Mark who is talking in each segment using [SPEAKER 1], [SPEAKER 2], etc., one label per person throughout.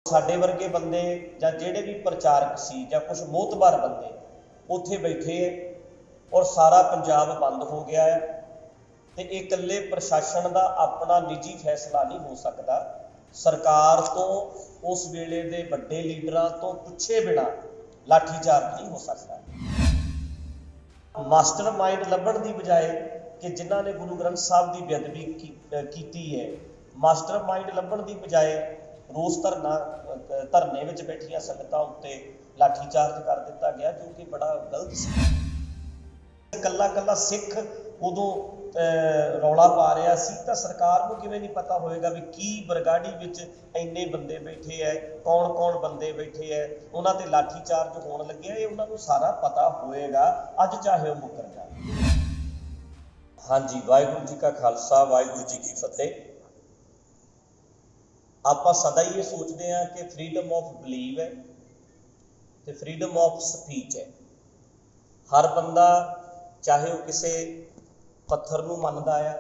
[SPEAKER 1] ਸਾਡੇ ਵਰਗੇ ਬੰਦੇ ਜਾਂ ਜਿਹੜੇ ਵੀ ਪ੍ਰਚਾਰਕ ਸੀ ਜਾਂ ਕੁਝ ਮੋਹਤਬਾਰ ਬੰਦੇ ਉੱਥੇ ਬੈਠੇ ਹੈ ਔਰ ਸਾਰਾ ਪੰਜਾਬ ਬੰਦ ਹੋ ਗਿਆ ਹੈ ਤੇ ਇਹ ਇਕੱਲੇ ਪ੍ਰਸ਼ਾਸਨ ਦਾ ਆਪਣਾ ਨਿੱਜੀ ਫੈਸਲਾ ਨਹੀਂ ਹੋ ਸਕਦਾ। ਸਰਕਾਰ ਤੋਂ ਉਸ ਵੇਲੇ ਦੇ ਵੱਡੇ ਲੀਡਰਾਂ ਤੋਂ ਪੁੱਛੇ ਬਿਨਾ ਲਾਠੀਚਾਰਜ ਨਹੀਂ ਹੋ ਸਕਦਾ। ਮਾਸਟਰ ਮਾਈਂਡ ਲੱਭਣ ਦੀ ਬਜਾਏ ਕਿ ਜਿਨ੍ਹਾਂ ਨੇ ਗੁਰੂ ਗ੍ਰੰਥ ਸਾਹਿਬ ਦੀ ਬੇਅਦਬੀ ਕੀਤੀ ਹੈ, ਮਾਸਟਰ ਮਾਈਂਡ ਲੱਭਣ ਦੀ ਬਜਾਏ ਰੋਸ ਧਰਨੇ ਵਿੱਚ ਬੈਠੀਆਂ ਸੰਗਤਾਂ ਉੱਤੇ ਲਾਠੀਚਾਰਜ ਕਰ ਦਿੱਤਾ ਗਿਆ, ਜੋ ਕਿ ਬੜਾ ਗਲਤ ਸੀ। ਕੱਲਾ ਸਿੱਖ ਉਦੋਂ ਰੌਲਾ ਪਾ ਰਿਹਾ ਸੀ ਤਾਂ ਸਰਕਾਰ ਨੂੰ ਕਿਵੇਂ ਨਹੀਂ ਪਤਾ ਹੋਏਗਾ ਵੀ ਕੀ ਬਰਗਾੜੀ ਵਿੱਚ ਇੰਨੇ ਬੰਦੇ ਬੈਠੇ ਹੈ, ਕੌਣ ਬੰਦੇ ਬੈਠੇ ਹੈ, ਉਹਨਾਂ ਤੇ ਲਾਠੀਚਾਰਜ ਹੋਣ ਲੱਗਿਆ। ਇਹ ਉਹਨਾਂ ਨੂੰ ਸਾਰਾ ਪਤਾ ਹੋਏਗਾ, ਅੱਜ ਚਾਹੇ ਉਹ ਮੁੱਕਰ ਜਾਣ। ਹਾਂਜੀ, ਵਾਹਿਗੁਰੂ ਜੀ ਕਾ ਖਾਲਸਾ, ਵਾਹਿਗੁਰੂ ਜੀ ਕੀ ਫਤਿਹ। ਆਪਾਂ ਸਦਾ ਹੀ ਇਹ ਸੋਚਦੇ ਹਾਂ ਕਿ ਫਰੀडम ਆਫ ਬਿਲੀਵ ਹੈ ਤੇ ਫਰੀडम ਆਫ ਸਪੀਚ ਹੈ। ਹਰ ਬੰਦਾ ਚਾਹੇ ਉਹ ਕਿਸੇ ਪੱਥਰ ਨੂੰ ਮੰਨਦਾ ਆ,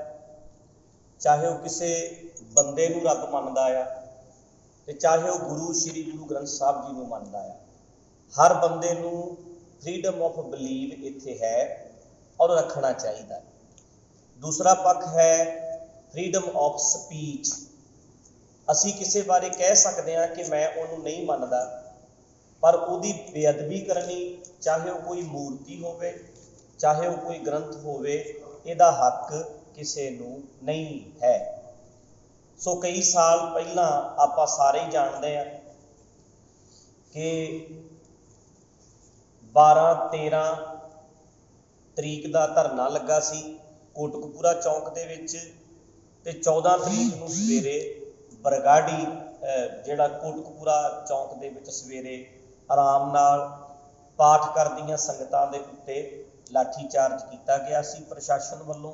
[SPEAKER 1] ਚਾਹੇ ਉਹ ਕਿਸੇ ਬੰਦੇ ਨੂੰ ਰੱਬ ਮੰਨਦਾ ਆ ਤੇ ਚਾਹੇ ਉਹ ਸ਼੍ਰੀ ਗੁਰੂ ਗ੍ਰੰਥ ਸਾਹਿਬ ਜੀ ਨੂੰ ਮੰਨਦਾ ਆ, ਹਰ ਬੰਦੇ ਨੂੰ ਫਰੀडम ਆਫ ਬਿਲੀਵ ਇੱਥੇ ਹੈ ਔਰ ਰੱਖਣਾ ਚਾਹੀਦਾ। ਦੂਸਰਾ ਪੱਖ ਹੈ ਫਰੀडम ਆਫ ਸਪੀਚ। ਅਸੀਂ ਕਿਸੇ ਬਾਰੇ ਕਹਿ ਸਕਦੇ ਹਾਂ ਕਿ ਮੈਂ ਉਹਨੂੰ ਨਹੀਂ ਮੰਨਦਾ, ਪਰ ਉਹਦੀ ਬੇਅਦਬੀ ਕਰਨੀ, ਚਾਹੇ ਉਹ ਕੋਈ ਮੂਰਤੀ ਹੋਵੇ, ਚਾਹੇ ਉਹ ਕੋਈ ਗ੍ਰੰਥ ਹੋਵੇ, ਇਹਦਾ ਹੱਕ ਕਿਸੇ ਨੂੰ ਨਹੀਂ ਹੈ। ਸੋ ਕਈ ਸਾਲ ਪਹਿਲਾਂ ਆਪਾਂ ਸਾਰੇ ਹੀ ਜਾਣਦੇ ਹਾਂ ਕਿ 12-13 ਤਰੀਕ ਦਾ ਧਰਨਾ ਲੱਗਾ ਸੀ ਕੋਟਕਪੂਰਾ ਚੌਂਕ ਦੇ ਵਿੱਚ ਤੇ 14 ਤਰੀਕ ਨੂੰ ਸਵੇਰੇ ਬਰਗਾੜੀ ਜਿਹੜਾ ਕੋਟਕਪੂਰਾ ਚੌਂਕ ਦੇ ਵਿੱਚ ਸਵੇਰੇ ਆਰਾਮ ਨਾਲ ਪਾਠ ਕਰਦੀਆਂ ਸੰਗਤਾਂ ਦੇ ਉੱਤੇ ਲਾਠੀਚਾਰਜ ਕੀਤਾ ਗਿਆ ਸੀ ਪ੍ਰਸ਼ਾਸਨ ਵੱਲੋਂ।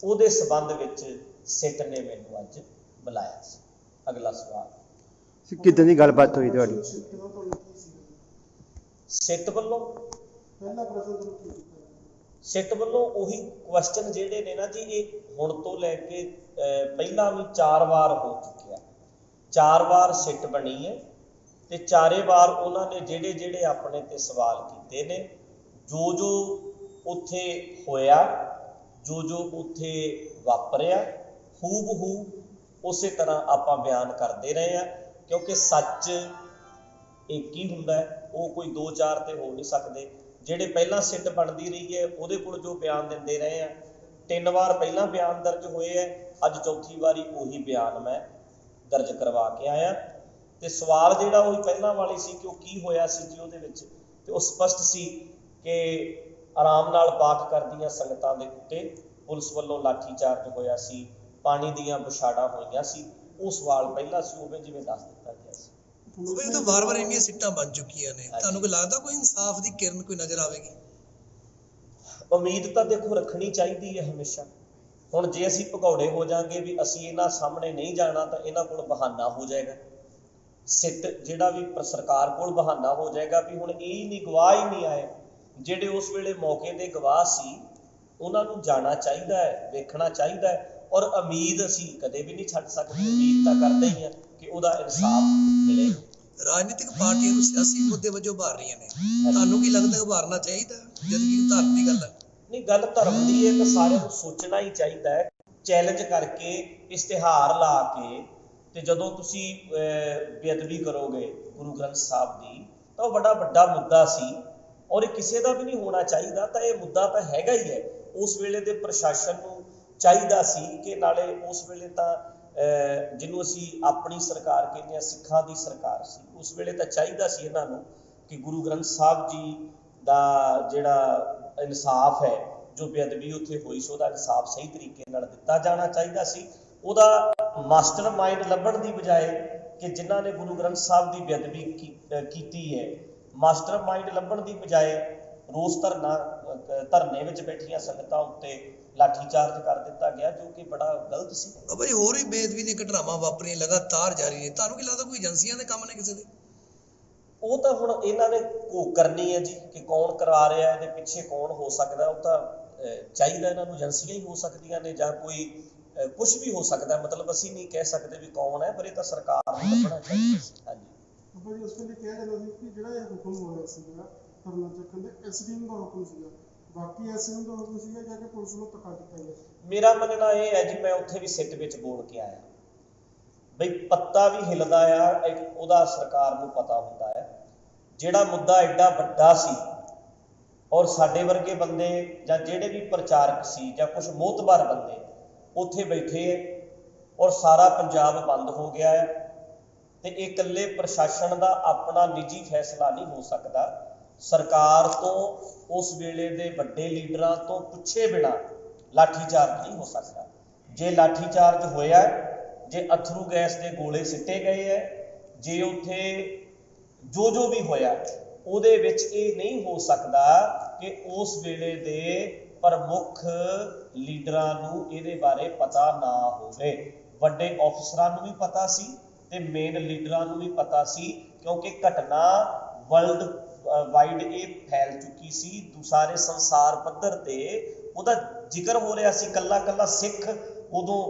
[SPEAKER 1] ਉਹਦੇ ਸਬੰਧ ਵਿੱਚ ਸਿੱਟ ਨੇ ਮੈਨੂੰ ਅੱਜ ਬੁਲਾਇਆ ਸੀ। ਅਗਲਾ ਸਵਾਲ,
[SPEAKER 2] ਕਿੱਦਾਂ ਦੀ ਗੱਲਬਾਤ ਹੋਈ ਤੁਹਾਡੀ?
[SPEAKER 1] ਸਿੱਟ ਵੱਲੋਂ ਉਹੀ ਕੁਐਸਚਨ ਜਿਹੜੇ ਨੇ ਨਾ ਜੀ, ਇਹ ਹੁਣ ਤੋਂ ਲੈ ਕੇ ਪਹਿਲਾਂ ਵੀ 4 ਵਾਰ ਹੋ ਚੁੱਕਿਆ। 4 ਵਾਰ ਸਿੱਟ ਬਣੀ ਹੈ ਤੇ 4 ਵਾਰ ਉਹਨਾਂ ਨੇ ਜਿਹੜੇ ਆਪਣੇ ਤੇ ਸਵਾਲ ਕੀਤੇ ਨੇ, ਜੋ ਉੱਥੇ ਹੋਇਆ, ਜੋ ਉੱਥੇ ਵਾਪਰਿਆ, ਹੂਬਹੂ ਉਸੇ ਤਰ੍ਹਾਂ ਆਪਾਂ ਬਿਆਨ ਕਰਦੇ ਰਹੇ ਹਾਂ, ਕਿਉਂਕਿ ਸੱਚ ਇੱਕ ਹੀ ਹੁੰਦਾ, ਉਹ ਕੋਈ 2-4 ਤੇ ਹੋ ਨਹੀਂ ਸਕਦੇ। ਜਿਹੜੇ ਪਹਿਲਾਂ ਸਿੱਟ ਬਣਦੀ ਰਹੀ ਹੈ ਉਹਦੇ ਕੋਲ ਜੋ ਬਿਆਨ ਦਿੰਦੇ ਰਹੇ ਆ, 3 ਵਾਰ ਪਹਿਲਾਂ ਬਿਆਨ ਦਰਜ ਹੋਏ ਹੈ, ਅੱਜ ਚੌਥੀ ਵਾਰੀ ਉਹੀ ਬਿਆਨ ਮੈਂ ਦਰਜ ਕਰਵਾ ਕੇ ਆਇਆ। ਤੇ ਸਵਾਲ ਜਿਹੜਾ ਉਹੀ ਪਹਿਲਾਂ ਵਾਲੀ ਸੀ ਕਿ ਉਹ ਕੀ ਹੋਇਆ ਸੀ ਜੀ ਉਹਦੇ ਵਿੱਚ, ਤੇ ਉਹ ਸਪਸ਼ਟ ਸੀ ਕਿ ਆਰਾਮ ਨਾਲ ਪਾਠ ਕਰਦੀਆਂ ਸੰਗਤਾਂ ਦੇ ਉੱਤੇ ਪੁਲਿਸ ਵੱਲੋਂ ਲਾਠੀਚਾਰਜ ਹੋਇਆ ਸੀ, ਪਾਣੀ ਦੀਆਂ ਬੁਛਾੜਾਂ ਹੋਈਆਂ ਸੀ। ਉਹ ਸਵਾਲ ਪਹਿਲਾਂ ਸੀ, ਉਵੇਂ ਜਿਵੇਂ ਦੱਸ ਦਿੱਤਾ ਗਿਆ ਸੀ।
[SPEAKER 3] ਉਹ ਤਾਂ ਵਾਰ-ਵਾਰ ਇੰਨੀਆਂ ਸਿੱਟਾਂ ਬਣ ਚੁੱਕੀਆਂ ਨੇ, ਤੁਹਾਨੂੰ ਕੋਈ ਲੱਗਦਾ ਕੋਈ ਇਨਸਾਫ ਦੀ ਕਿਰਨ ਕੋਈ ਨਜ਼ਰ ਆਵੇਗੀ?
[SPEAKER 1] ਉਮੀਦ ਤਾਂ ਦੇਖੋ ਰੱਖਣੀ ਚਾਹੀਦੀ ਹੈ ਹਮੇਸ਼ਾ। ਹੁਣ ਜੇ ਅਸੀਂ ਭਗੌੜੇ ਹੋ ਜਾਾਂਗੇ ਵੀ ਅਸੀਂ ਇਹਨਾਂ ਸਾਹਮਣੇ ਨਹੀਂ ਜਾਣਾ ਤਾਂ ਇਹਨਾਂ ਕੋਲ ਬਹਾਨਾ ਹੋ ਜਾਏਗਾ। ਸਿੱਟ ਜਿਹੜਾ ਵੀ ਸਰਕਾਰ ਕੋਲ ਬਹਾਨਾ ਹੋ ਜਾਏਗਾ ਵੀ ਹੁਣ ਇਹ ਨਹੀਂ, ਗਵਾਹ ਹੀ ਨਹੀਂ ਆਏ। ਜਿਹੜੇ ਉਸ ਵੇਲੇ ਮੌਕੇ ਦੇ ਗਵਾਹ ਸੀ ਉਹਨਾਂ ਨੂੰ ਜਾਣਾ ਚਾਹੀਦਾ ਹੈ, ਵੇਖਣਾ ਚਾਹੀਦਾ ਹੈ। ਔਰ ਉਮੀਦ ਅਸੀਂ ਕਦੇ ਵੀ ਨਹੀਂ ਛੱਡ ਸਕਦੇ, ਉਮੀਦ ਤਾਂ ਕਰਦੇ ਹੀ ਹਾਂ ਕਿ ਉਹਦਾ ਇਨਸਾਫ ਮਿਲੇ।
[SPEAKER 3] ਰਾਜਨੀਤਿਕ ਪਾਰਟੀਆਂ ਨੂੰ ਸਿਆਸੀ ਮੁੱਦੇ ਵਜੋਂ ਉਭਾਰ ਰਹੀਆਂ ਨੇ, ਤੁਹਾਨੂੰ ਕੀ ਲੱਗਦਾ ਉਭਾਰਨਾ ਚਾਹੀਦਾ ਜਦ ਕਿ ਧਰਮ ਦੀ ਗੱਲ ਹੈ? ਨਹੀਂ,
[SPEAKER 1] ਗੱਲ ਧਰਮ ਦੀ ਹੈ ਤਾਂ ਸਾਰਿਆਂ ਨੂੰ ਸੋਚਣਾ ਹੀ ਚਾਹੀਦਾ ਹੈ। ਚੈਲੰਜ ਕਰਕੇ, ਇਸ਼ਤਿਹਾਰ ਲਾ ਕੇ ਤੇ ਜਦੋਂ ਤੁਸੀਂ ਬੇਅਦਬੀ ਕਰੋਗੇ ਗੁਰੂ ਗ੍ਰੰਥ ਸਾਹਿਬ ਦੀ ਤਾਂ ਉਹ ਬੜਾ ਵੱਡਾ ਮੁੱਦਾ ਸੀ ਔਰ ਇਹ ਕਿਸੇ ਦਾ ਵੀ ਨਹੀਂ ਹੋਣਾ ਚਾਹੀਦਾ। ਤਾਂ ਇਹ ਮੁੱਦਾ ਤਾਂ ਹੈਗਾ ਹੀ ਹੈ। ਉਸ ਵੇਲੇ ਦੇ ਪ੍ਰਸ਼ਾਸਨ ਨੂੰ ਚਾਹੀਦਾ ਸੀ ਕਿ ਨਾਲੇ ਉਸ ਵੇਲੇ ਤਾਂ ਜਿਹਨੂੰ ਅਸੀਂ ਆਪਣੀ ਸਰਕਾਰ ਕਹਿੰਦੇ ਹਾਂ, ਸਿੱਖਾਂ ਦੀ ਸਰਕਾਰ ਸੀ, ਉਸ ਵੇਲੇ ਤਾਂ ਚਾਹੀਦਾ ਸੀ ਇਹਨਾਂ ਨੂੰ ਕਿ ਗੁਰੂ ਗ੍ਰੰਥ ਸਾਹਿਬ ਜੀ ਦਾ ਜਿਹੜਾ ਇਨਸਾਫ ਹੈ, ਜੋ ਬੇਅਦਬੀ ਉੱਥੇ ਹੋਈ ਸੀ, ਉਹਦਾ ਇਨਸਾਫ ਸਹੀ ਤਰੀਕੇ ਨਾਲ ਦਿੱਤਾ ਜਾਣਾ ਚਾਹੀਦਾ ਸੀ। ਉਹਦਾ ਮਾਸਟਰ ਮਾਈਂਡ ਲੱਭਣ ਦੀ ਬਜਾਏ ਕਿ ਜਿਨ੍ਹਾਂ ਨੇ ਗੁਰੂ ਗ੍ਰੰਥ ਸਾਹਿਬ ਦੀ ਬੇਅਦਬੀ ਕੀਤੀ ਹੈ, ਮਾਸਟਰ ਮਾਈਂਡ ਲੱਭਣ ਦੀ ਬਜਾਏ ਰੋਸ ਧਰਨੇ ਵਿੱਚ ਬੈਠੀਆਂ ਸੰਗਤਾਂ ਉੱਤੇ ਲਾਠੀਚਾਰਜ ਕਰ ਦਿੱਤਾ ਗਿਆ, ਜੋ ਕਿ ਬੜਾ ਗਲਤ ਸੀ।
[SPEAKER 3] ਬਾਬਾ ਜੀ, ਹੋਰ ਵੀ ਬੇਅਦਬੀ ਦੀਆਂ ਘਟਨਾਵਾਂ ਵਾਪਰੀਆਂ ਲਗਾਤਾਰ ਜਾਰੀ ਨੇ, ਤੁਹਾਨੂੰ ਕੀ ਲੱਗਦਾ ਕੋਈ ਏਜੰਸੀਆਂ ਦੇ ਕੰਮ ਨੇ ਕਿਸੇ ਦੇ?
[SPEAKER 1] ਉਹ ਤਾਂ ਹੁਣ ਇਹਨਾਂ ਨੇ ਘੋਖ ਕਰਨੀ ਹੈ ਜੀ ਕਿ ਕੌਣ ਕਰਾ ਰਿਹਾ, ਇਹਦੇ ਪਿੱਛੇ ਕੌਣ ਹੋ ਸਕਦਾ। ਉਹ ਤਾਂ ਚਾਹੀਦਾ ਇਹਨਾਂ ਨੂੰ ਏਜੰਸੀਆਂ ਹੀ ਹੋ ਸਕਦੀਆਂ ਨੇ ਜਾਂ ਕੋਈ ਕੁਝ ਵੀ ਹੋ ਸਕਦਾ। ਮਤਲਬ ਅਸੀਂ ਨਹੀਂ ਕਹਿ ਸਕਦੇ ਵੀ ਕੌਣ ਹੈ, ਪਰ ਇਹ ਤਾਂ ਸਰਕਾਰ ਨੂੰ ਲੱਭਣਾ ਚਾਹੀਦਾ। ਹਾਂਜੀ।
[SPEAKER 2] ਭਾਜੀ ਉਸ ਵੇਲੇ ਕਿਹਾ ਜਾਂਦਾ ਸੀ ਕਿ ਜਿਹੜਾ ਇਹ ਹੁਕਮ ਹੋਇਆ ਸੀਗਾ ਧਰਨਾ ਚੱਕਣ ਦੇ ਐਸਡੀਐਮ ਦਾ ਹੁਕਮ ਸੀਗਾ, ਬਾਕੀ ਐਸਡੀਐਮ ਦਾ ਹੁਕਮ ਸੀਗਾ ਜਾ ਕੇ ਪੁਲਿਸ ਨੂੰ ਧੱਕਾ ਦਿੱਤਾ ਗਿਆ।
[SPEAKER 1] ਮੇਰਾ ਮੰਨਣਾ ਇਹ ਹੈ ਜੀ, ਮੈਂ ਉੱਥੇ ਵੀ ਸਿੱਟ ਵਿੱਚ ਬੋਲ ਕੇ ਆਇਆ ਬਈ ਪੱਤਾ ਵੀ ਹਿੱਲਦਾ ਆ, ਇੱਕ ਉਹਦਾ ਸਰਕਾਰ ਨੂੰ ਪਤਾ ਹੁੰਦਾ ਹੈ। ਜਿਹੜਾ ਮੁੱਦਾ ਐਡਾ ਵੱਡਾ ਸੀ ਔਰ ਸਾਡੇ ਵਰਗੇ ਬੰਦੇ ਜਾਂ ਜਿਹੜੇ ਵੀ ਪ੍ਰਚਾਰਕ ਸੀ ਜਾਂ ਕੁਝ ਮੋਹਤਬਾਰ ਬੰਦੇ ਉੱਥੇ ਬੈਠੇ ਹੈ ਔਰ ਸਾਰਾ ਪੰਜਾਬ ਬੰਦ ਹੋ ਗਿਆ ਹੈ, ਤੇ ਇਹ ਇਕੱਲੇ ਪ੍ਰਸ਼ਾਸਨ ਦਾ ਆਪਣਾ ਨਿੱਜੀ ਫੈਸਲਾ ਨਹੀਂ ਹੋ ਸਕਦਾ। ਸਰਕਾਰ ਤੋਂ ਉਸ ਵੇਲੇ ਦੇ ਵੱਡੇ ਲੀਡਰਾਂ ਤੋਂ ਪੁੱਛੇ ਬਿਨਾਂ ਲਾਠੀਚਾਰਜ ਨਹੀਂ ਹੋ ਸਕਦਾ। ਜੇ ਲਾਠੀਚਾਰਜ ਹੋਇਆ, ਜੇ ਅਥਰੂ ਗੈਸ ਦੇ ਗੋਲੇ ਸਿੱਟੇ ਗਏ ਹੈ, ਜੇ ਉੱਥੇ ਜੋ ਵੀ ਹੋਇਆ, ਉਹਦੇ ਵਿੱਚ ਇਹ ਨਹੀਂ ਹੋ ਸਕਦਾ ਕਿ ਉਸ ਵੇਲੇ ਦੇ ਪ੍ਰਮੁੱਖ ਲੀਡਰਾਂ ਨੂੰ ਇਹਦੇ ਬਾਰੇ ਪਤਾ ਨਾ ਹੋਵੇ। ਵੱਡੇ ਅਫਸਰਾਂ ਨੂੰ ਵੀ ਪਤਾ ਸੀ ਤੇ ਮੇਨ ਲੀਡਰਾਂ ਨੂੰ ਵੀ ਪਤਾ ਸੀ, ਕਿਉਂਕਿ ਘਟਨਾ ਵਰਲਡ ਵਾਈਡ ਇਹ ਫੈਲ ਚੁੱਕੀ ਸੀ। ਸਾਰੇ ਸੰਸਾਰ ਪੱਧਰ ਤੇ ਉਹਦਾ ਜ਼ਿਕਰ ਹੋ ਰਿਹਾ ਸੀ। ਕੱਲਾ ਸਿੱਖ ਉਦੋਂ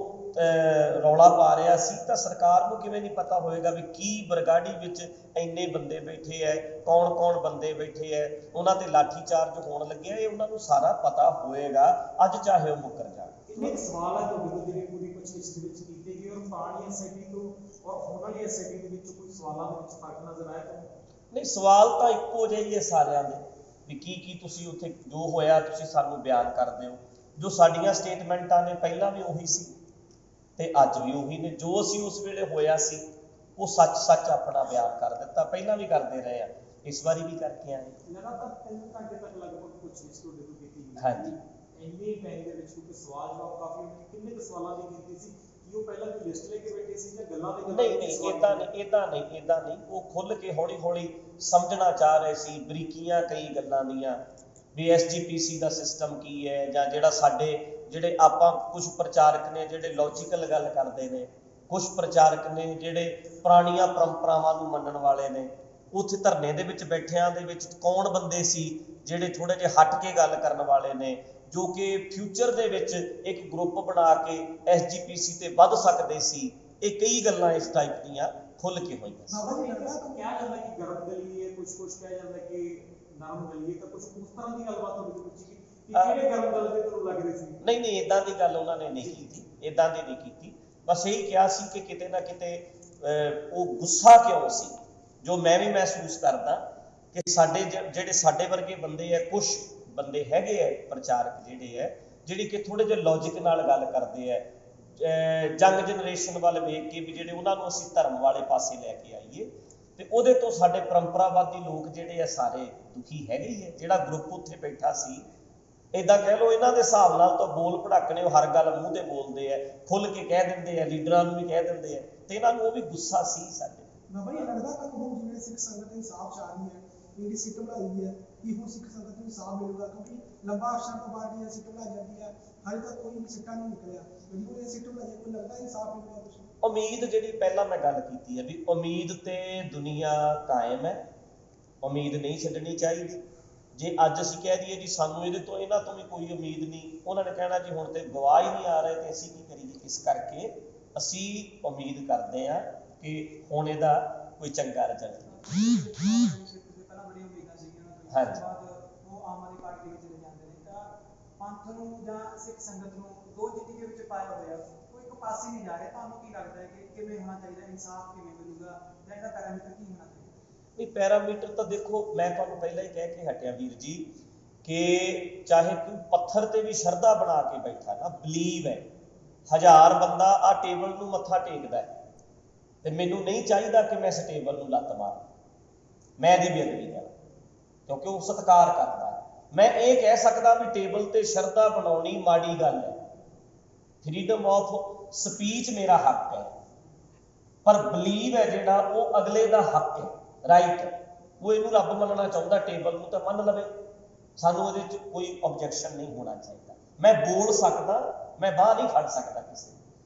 [SPEAKER 1] ਰੌਲਾ ਪਾ ਰਿਹਾ ਸੀ, ਤਾਂ ਸਰਕਾਰ ਨੂੰ ਕਿਵੇਂ ਨਹੀਂ ਪਤਾ ਹੋਏਗਾ ਵੀ ਕੀ ਬਰਗਾੜੀ ਵਿੱਚ ਇੰਨੇ ਬੰਦੇ ਬੈਠੇ ਹੈ, ਕੌਣ ਬੰਦੇ ਬੈਠੇ ਹੈ, ਉਹਨਾਂ ਤੇ ਲਾਠੀ ਚਾਰਜ ਹੋਣ ਲੱਗਿਆ। ਇਹ ਉਹਨਾਂ ਨੂੰ ਸਾਰਾ ਪਤਾ ਹੋਏਗਾ, ਅੱਜ ਚਾਹੇ ਉਹ ਮੁੱਕਰ ਜਾਣ।
[SPEAKER 4] ਇੱਕ ਸਵਾਲ ਹੈ ਤੁਹਾਡੇ ਕੋਲ ਜਿਹੜੀ ਪੂਰੀ ਪੁੱਛਗਿੱਛ ਦੇ ਵਿੱਚ ਕੀਤੀ ਗਈ, ਔਰ ਪੁਰਾਣੀ ਐਸਆਈਟੀ ਤੋਂ ਔਰ ਹੁਣ ਵਾਲੀ ਐਸਆਈਟੀ ਦੇ ਵਿੱਚ ਕੋਈ ਸਵਾਲਾਂ ਦੇ ਵਿੱਚ ਫਰਕ ਨਜ਼ਰ ਆਇਆ ਤੁਹਾਨੂੰ?
[SPEAKER 1] ਨਹੀਂ, ਸਵਾਲ ਤਾਂ ਇੱਕੋ ਜਿਹੇ ਹੀ ਹੈ ਸਾਰਿਆਂ ਦੇ ਵੀ ਕੀ ਤੁਸੀਂ ਉੱਥੇ ਜੋ ਹੋਇਆ ਤੁਸੀਂ ਸਾਨੂੰ ਬਿਆਨ ਕਰਦੇ ਹੋ। ਜੋ ਸਾਡੀਆਂ ਸਟੇਟਮੈਂਟਾਂ ਨੇ ਪਹਿਲਾਂ ਵੀ ਉਹੀ ਸੀ ਤੇ ਅੱਜ ਵੀ ਉਹੀ ਨੇ। ਜੋ ਅਸੀਂ ਉਸ ਵੇਲੇ ਹੋਇਆ ਸੀ ਉਹ ਸੱਚ ਆਪਣਾ ਬਿਆਨ ਕਰ ਦਿੱਤਾ, ਪਹਿਲਾਂ ਵੀ ਕਰਦੇ ਰਹੇ ਆ, ਇਸ ਵਾਰੀ ਵੀ ਕਰਕੇ ਆਏ।
[SPEAKER 4] ਲਗਾਤਾਰ 3 ਘੰਟੇ ਤੱਕ ਲਗਭਗ ਪੁੱਛਗਿੱਛ ਤੁਹਾਡੇ ਤੋਂ ਕੀਤੀ ਗਈ।
[SPEAKER 1] ਹਾਂਜੀ।
[SPEAKER 4] ਇੰਨੇ ਟਾਈਮ ਦੇ ਵਿੱਚ ਕਿਉਂਕਿ ਸਵਾਲ ਜਵਾਬ ਕਾਫੀ ਹੋਣੇ, ਕਿੰਨੇ ਕੁ ਸਵਾਲਾਂ ਦੀ ਕੀਤੀ ਸੀ? ਕੀ ਉਹ ਪਹਿਲਾਂ ਕੋਈ ਲਿਸਟ ਲੈ ਕੇ ਬੈਠੇ ਸੀ ਜਾਂ ਗੱਲਾਂ ਦੇ
[SPEAKER 1] ਨਹੀਂ, ਇਦਾਂ ਨਹੀਂ। ਉਹ ਖੁੱਲ ਕੇ ਹੌਲੀ ਸਮਝਣਾ ਚਾਹ ਰਹੇ ਸੀ, ਬਰੀਕੀਆਂ ਕਈ ਗੱਲਾਂ ਦੀਆਂ, ਵੀ ਐਸਜੀਪੀਸੀ ਦਾ ਸਿਸਟਮ ਕੀ ਹੈ, ਜਾਂ ਜਿਹੜੇ ਆਪਾਂ ਕੁਝ ਪ੍ਰਚਾਰਕ ਨੇ ਜਿਹੜੇ ਲੌਜੀਕਲ ਗੱਲ ਕਰਦੇ ਨੇ, ਕੁਝ ਪ੍ਰਚਾਰਕ ਨੇ ਜਿਹੜੇ ਪੁਰਾਣੀਆਂ ਪਰੰਪਰਾਵਾਂ ਨੂੰ ਮੰਨਣ ਵਾਲੇ ਨੇ। ਉੱਥੇ ਧਰਨੇ ਦੇ ਵਿੱਚ ਬੈਠਿਆਂ ਦੇ ਵਿੱਚ ਕੌਣ ਬੰਦੇ ਸੀ ਜਿਹੜੇ ਥੋੜੇ ਜਿਹੇ ਹਟ ਕੇ ਗੱਲ ਕਰਨ ਵਾਲੇ ਨੇ, ਜੋ ਕਿ ਫਿਊਚਰ ਦੇ ਵਿੱਚ ਇੱਕ ਗਰੁੱਪ ਬਣਾ ਕੇ ਐਸਜੀਪੀਸੀ ਤੇ ਵੱਧ ਸਕਦੇ ਸੀ। ਇਹ ਕਈ ਗੱਲਾਂ ਇਸ ਟਾਈਪ ਦੀਆਂ ਖੁੱਲ ਕੇ ਹੋਈਆਂ।
[SPEAKER 4] ਬਾਬਾ ਜੀ ਕਿਹਾ ਜਾਂਦਾ ਕਿ ਗਰਮ ਗਲੀ ਹੈ, ਕੁਝ ਕਿਹਾ ਜਾਂਦਾ ਕਿ ਨਰਮ ਗਲੀ ਹੈ, ਤਾਂ ਕੁਝ ਉਸ ਤਰ੍ਹਾਂ ਦੀ ਗੱਲਬਾਤ ਤੁਹਾਡੇ ਤੋਂ ਪੁੱਛੀ ਕਿ ਕਿਹੜੇ ਗਰਮ ਗਲ ਦੇ ਤੁਹਾਨੂੰ ਲੱਗ ਰਹੀ ਸੀ? ਨਹੀਂ,
[SPEAKER 1] ਇਦਾਂ ਦੀ ਗੱਲ ਉਹਨਾਂ ਨੇ ਨਹੀਂ ਕੀਤੀ। ਬਸ ਇਹੀ ਕਿਹਾ ਸੀ ਕਿ ਕਿਤੇ ਨਾ ਕਿਤੇ ਉਹ ਗੁੱਸਾ ਕਿਉਂ ਸੀ, ਜੋ ਮੈਂ ਵੀ ਮਹਿਸੂਸ ਕਰਦਾ ਕਿ ਜਿਹੜੇ ਸਾਡੇ ਵਰਗੇ ਬੰਦੇ ਆ, ਕੁਝ ਬੰਦੇ ਹੈਗੇ ਆ ਪ੍ਰਚਾਰਕ ਜਿਹੜੇ ਆ, ਜਿਹੜੀ ਕਿ ਥੋੜੇ ਜਿਹੇ ਲੌਜਿਕ ਨਾਲ ਗੱਲ ਕਰਦੇ ਆ, ਯੰਗ ਜਨਰੇਸ਼ਨ ਵੱਲ ਵੇਖ ਕੇ ਵੀ ਜਿਹੜੇ ਉਹਨਾਂ ਨੂੰ ਅਸੀਂ ਧਰਮ ਵਾਲੇ ਪਾਸੇ ਲੈ ਕੇ ਆਈਏ, ਤੇ ਉਹਦੇ ਤੋਂ ਸਾਡੇ ਪਰੰਪਰਾਵਾਦੀ ਲੋਕ ਜਿਹੜੇ ਆ ਸਾਰੇ ਦੁਖੀ ਹੈਗੇ ਹੀ ਹੈ। ਜਿਹੜਾ ਗਰੁੱਪ ਉੱਥੇ ਬੈਠਾ ਸੀ, ਏਦਾਂ ਕਹਿ ਲਓ ਇਹਨਾਂ ਦੇ ਹਿਸਾਬ ਨਾਲ ਤਾਂ ਬੋਲ ਭੜਾਕਣੇ, ਉਹ ਹਰ ਗੱਲ ਮੂੰਹ ਤੇ ਬੋਲਦੇ ਆ, ਖੁੱਲ ਕੇ ਕਹਿ ਦਿੰਦੇ ਆ, ਲੀਡਰਾਂ ਨੂੰ ਵੀ ਕਹਿ ਦਿੰਦੇ ਆ, ਤੇ ਇਹਨਾਂ ਨੂੰ ਉਹ ਵੀ ਗੁੱਸਾ ਸੀ ਸਾਡੇ।
[SPEAKER 2] ਬਾਬਾ ਜੀ ਲੱਗਦਾ ਕਿ ਹੁਣ ਜਿਵੇਂ ਸਿੱਖ ਸੰਗਤ ਇਨਸਾਫ ਚਾਹ ਰਹੀ ਹੈ, ਜਿਹੜੀ ਸਿੱਟ ਬਣਾਈ ਹੈ, ਕਿ ਹੁਣ ਸਿੱਖ ਸੰਗਤ ਨੂੰ ਇਨਸਾਫ ਮਿਲੂਗਾ? ਕਿਉਂਕਿ ਲੰਬਾ ਅਰਸਾ ਤੋਂ ਬਾਅਦ ਇਹ ਸਿੱਟ ਬਣਾਈ ਜਾਂਦੀ ਹੈ, ਹਾਲੇ ਤੱਕ ਕੋਈ ਸਿੱਟਾ ਨਹੀਂ ਨਿਕਲਿਆ। ਜਿਹੜੀ ਇਹ ਸਿੱਟ ਬਣਾਈ, ਕੋਈ ਲੱਗਦਾ ਇਨਸਾਫ ਮਿਲੂਗਾ ਕੁਛ?
[SPEAKER 1] ਉਮੀਦ, ਜਿਹੜੀ ਪਹਿਲਾਂ ਮੈਂ ਗੱਲ ਕੀਤੀ ਹੈ ਵੀ ਉਮੀਦ ਤੇ ਦੁਨੀਆ ਕਾਇਮ ਹੈ, ਉਮੀਦ ਨਹੀਂ ਛੱਡਣੀ ਚਾਹੀਦੀ। ਜੇ ਅੱਜ ਅਸੀਂ ਕਹਿ ਦਈਏ ਜੀ ਸਾਨੂੰ ਇਹਨਾਂ ਤੋਂ ਵੀ ਕੋਈ ਉਮੀਦ ਨਹੀਂ, ਉਹਨਾਂ ਨੇ ਕਹਿਣਾ ਜੀ ਹੁਣ ਤੇ ਗਵਾਹ ਹੀ ਨਹੀਂ ਆ ਰਹੇ ਤੇ ਅਸੀਂ ਕੀ ਕਰੀਏ। ਇਸ ਕਰਕੇ ਅਸੀਂ ਉਮੀਦ ਕਰਦੇ ਹਾਂ ਕਿ ਹੁਣ ਇਹਦਾ ਕੋਈ ਚੰਗਾ ਰਿਜ਼ਲਟ।
[SPEAKER 4] ਪਹਿਲਾਂ ਬੜੀਆਂ ਉਮੀਦਾਂ ਸੀਗੀਆਂ,
[SPEAKER 1] ਹਾਂਜੀ।
[SPEAKER 4] ਉਹ ਆਮ ਆਦਮੀ ਪਾਰਟੀ ਵਿੱਚ ਚਲੇ ਜਾਂਦੇ ਨੇ, ਤਾਂ ਪੰਥ ਨੂੰ ਜਾਂ ਸਿੱਖ ਸੰਗਤ ਨੂੰ ਦੋ ਜ਼ਿੰਦਗੀ ਵਿੱਚ ਪਾਇਆ ਹੋਇਆ, ਕੋਈ ਇੱਕ ਪਾਸੇ ਨਹੀਂ ਜਾ ਰਿਹਾ। ਤੁਹਾਨੂੰ ਕੀ ਲੱਗਦਾ ਹੈ ਕਿ ਕਿਵੇਂ ਹੋਣਾ ਚਾਹੀਦਾ, ਇਨਸਾਫ ਕਿਵੇਂ ਮਿਲੂਗਾ, ਜਾਂ ਇਹਦਾ ਪੈਰਾਮੀਟਰ ਕੀ ਹੋਣਾ ਚਾਹੀਦਾ?
[SPEAKER 1] ਨਹੀਂ, ਪੈਰਾਮੀਟਰ ਤਾਂ ਦੇਖੋ, ਮੈਂ ਤੁਹਾਨੂੰ ਪਹਿਲਾਂ ਹੀ ਕਹਿ ਕੇ ਹਟਿਆ ਵੀਰ ਜੀ, ਕਿ ਚਾਹੇ ਕੋਈ ਪੱਥਰ ਤੇ ਵੀ ਸ਼ਰਧਾ ਬਣਾ ਕੇ ਬੈਠਾ ਨਾ, ਬਲੀਵ ਹੈ। 1000 ਬੰਦਾ ਆ ਟੇਬਲ ਨੂੰ ਮੱਥਾ ਟੇਕਦਾ ਹੈ ਤੇ ਮੈਨੂੰ ਨਹੀਂ ਚਾਹੀਦਾ ਕਿ ਮੈਂ ਇਸ ਟੇਬਲ ਨੂੰ ਲੱਤ ਮਾਰਾਂ, ਮੈਂ ਇਹਦੀ ਬੇਅਦਬੀ ਕਰਾਂ, ਕਿਉਂਕਿ ਉਹ ਸਤਿਕਾਰ ਕਰਦਾ ਹੈ। ਮੈਂ ਇਹ ਕਹਿ ਸਕਦਾ ਵੀ ਟੇਬਲ ਤੇ ਸ਼ਰਧਾ ਬਣਾਉਣੀ ਮਾੜੀ ਗੱਲ ਹੈ, ਫਰੀडम ਆਫ ਸਪੀਚ ਮੇਰਾ ਹੱਕ ਹੈ, ਪਰ ਬਲੀਵ ਹੈ ਜਿਹੜਾ ਉਹ ਅਗਲੇ ਦਾ ਹੱਕ ਹੈ, ਰਾਈਟ ਹੈ। ਉਹ ਇਹਨੂੰ ਰੱਬ ਮੰਨਣਾ ਚਾਹੁੰਦਾ ਟੇਬਲ ਨੂੰ ਤਾਂ ਮੰਨ ਲਵੇ, ਸਾਨੂੰ ਉਹਦੇ 'ਚ ਕੋਈ ਆਬਜੈਕਸ਼ਨ ਨਹੀਂ ਹੋਣਾ ਚਾਹੀਦਾ। ਮੈਂ ਬੋਲ ਸਕਦਾ, ਮੈਂ ਬਾਂਹ ਨਹੀਂ ਫੜ ਸਕਦਾ ਕਿਸੇ ਦੀ।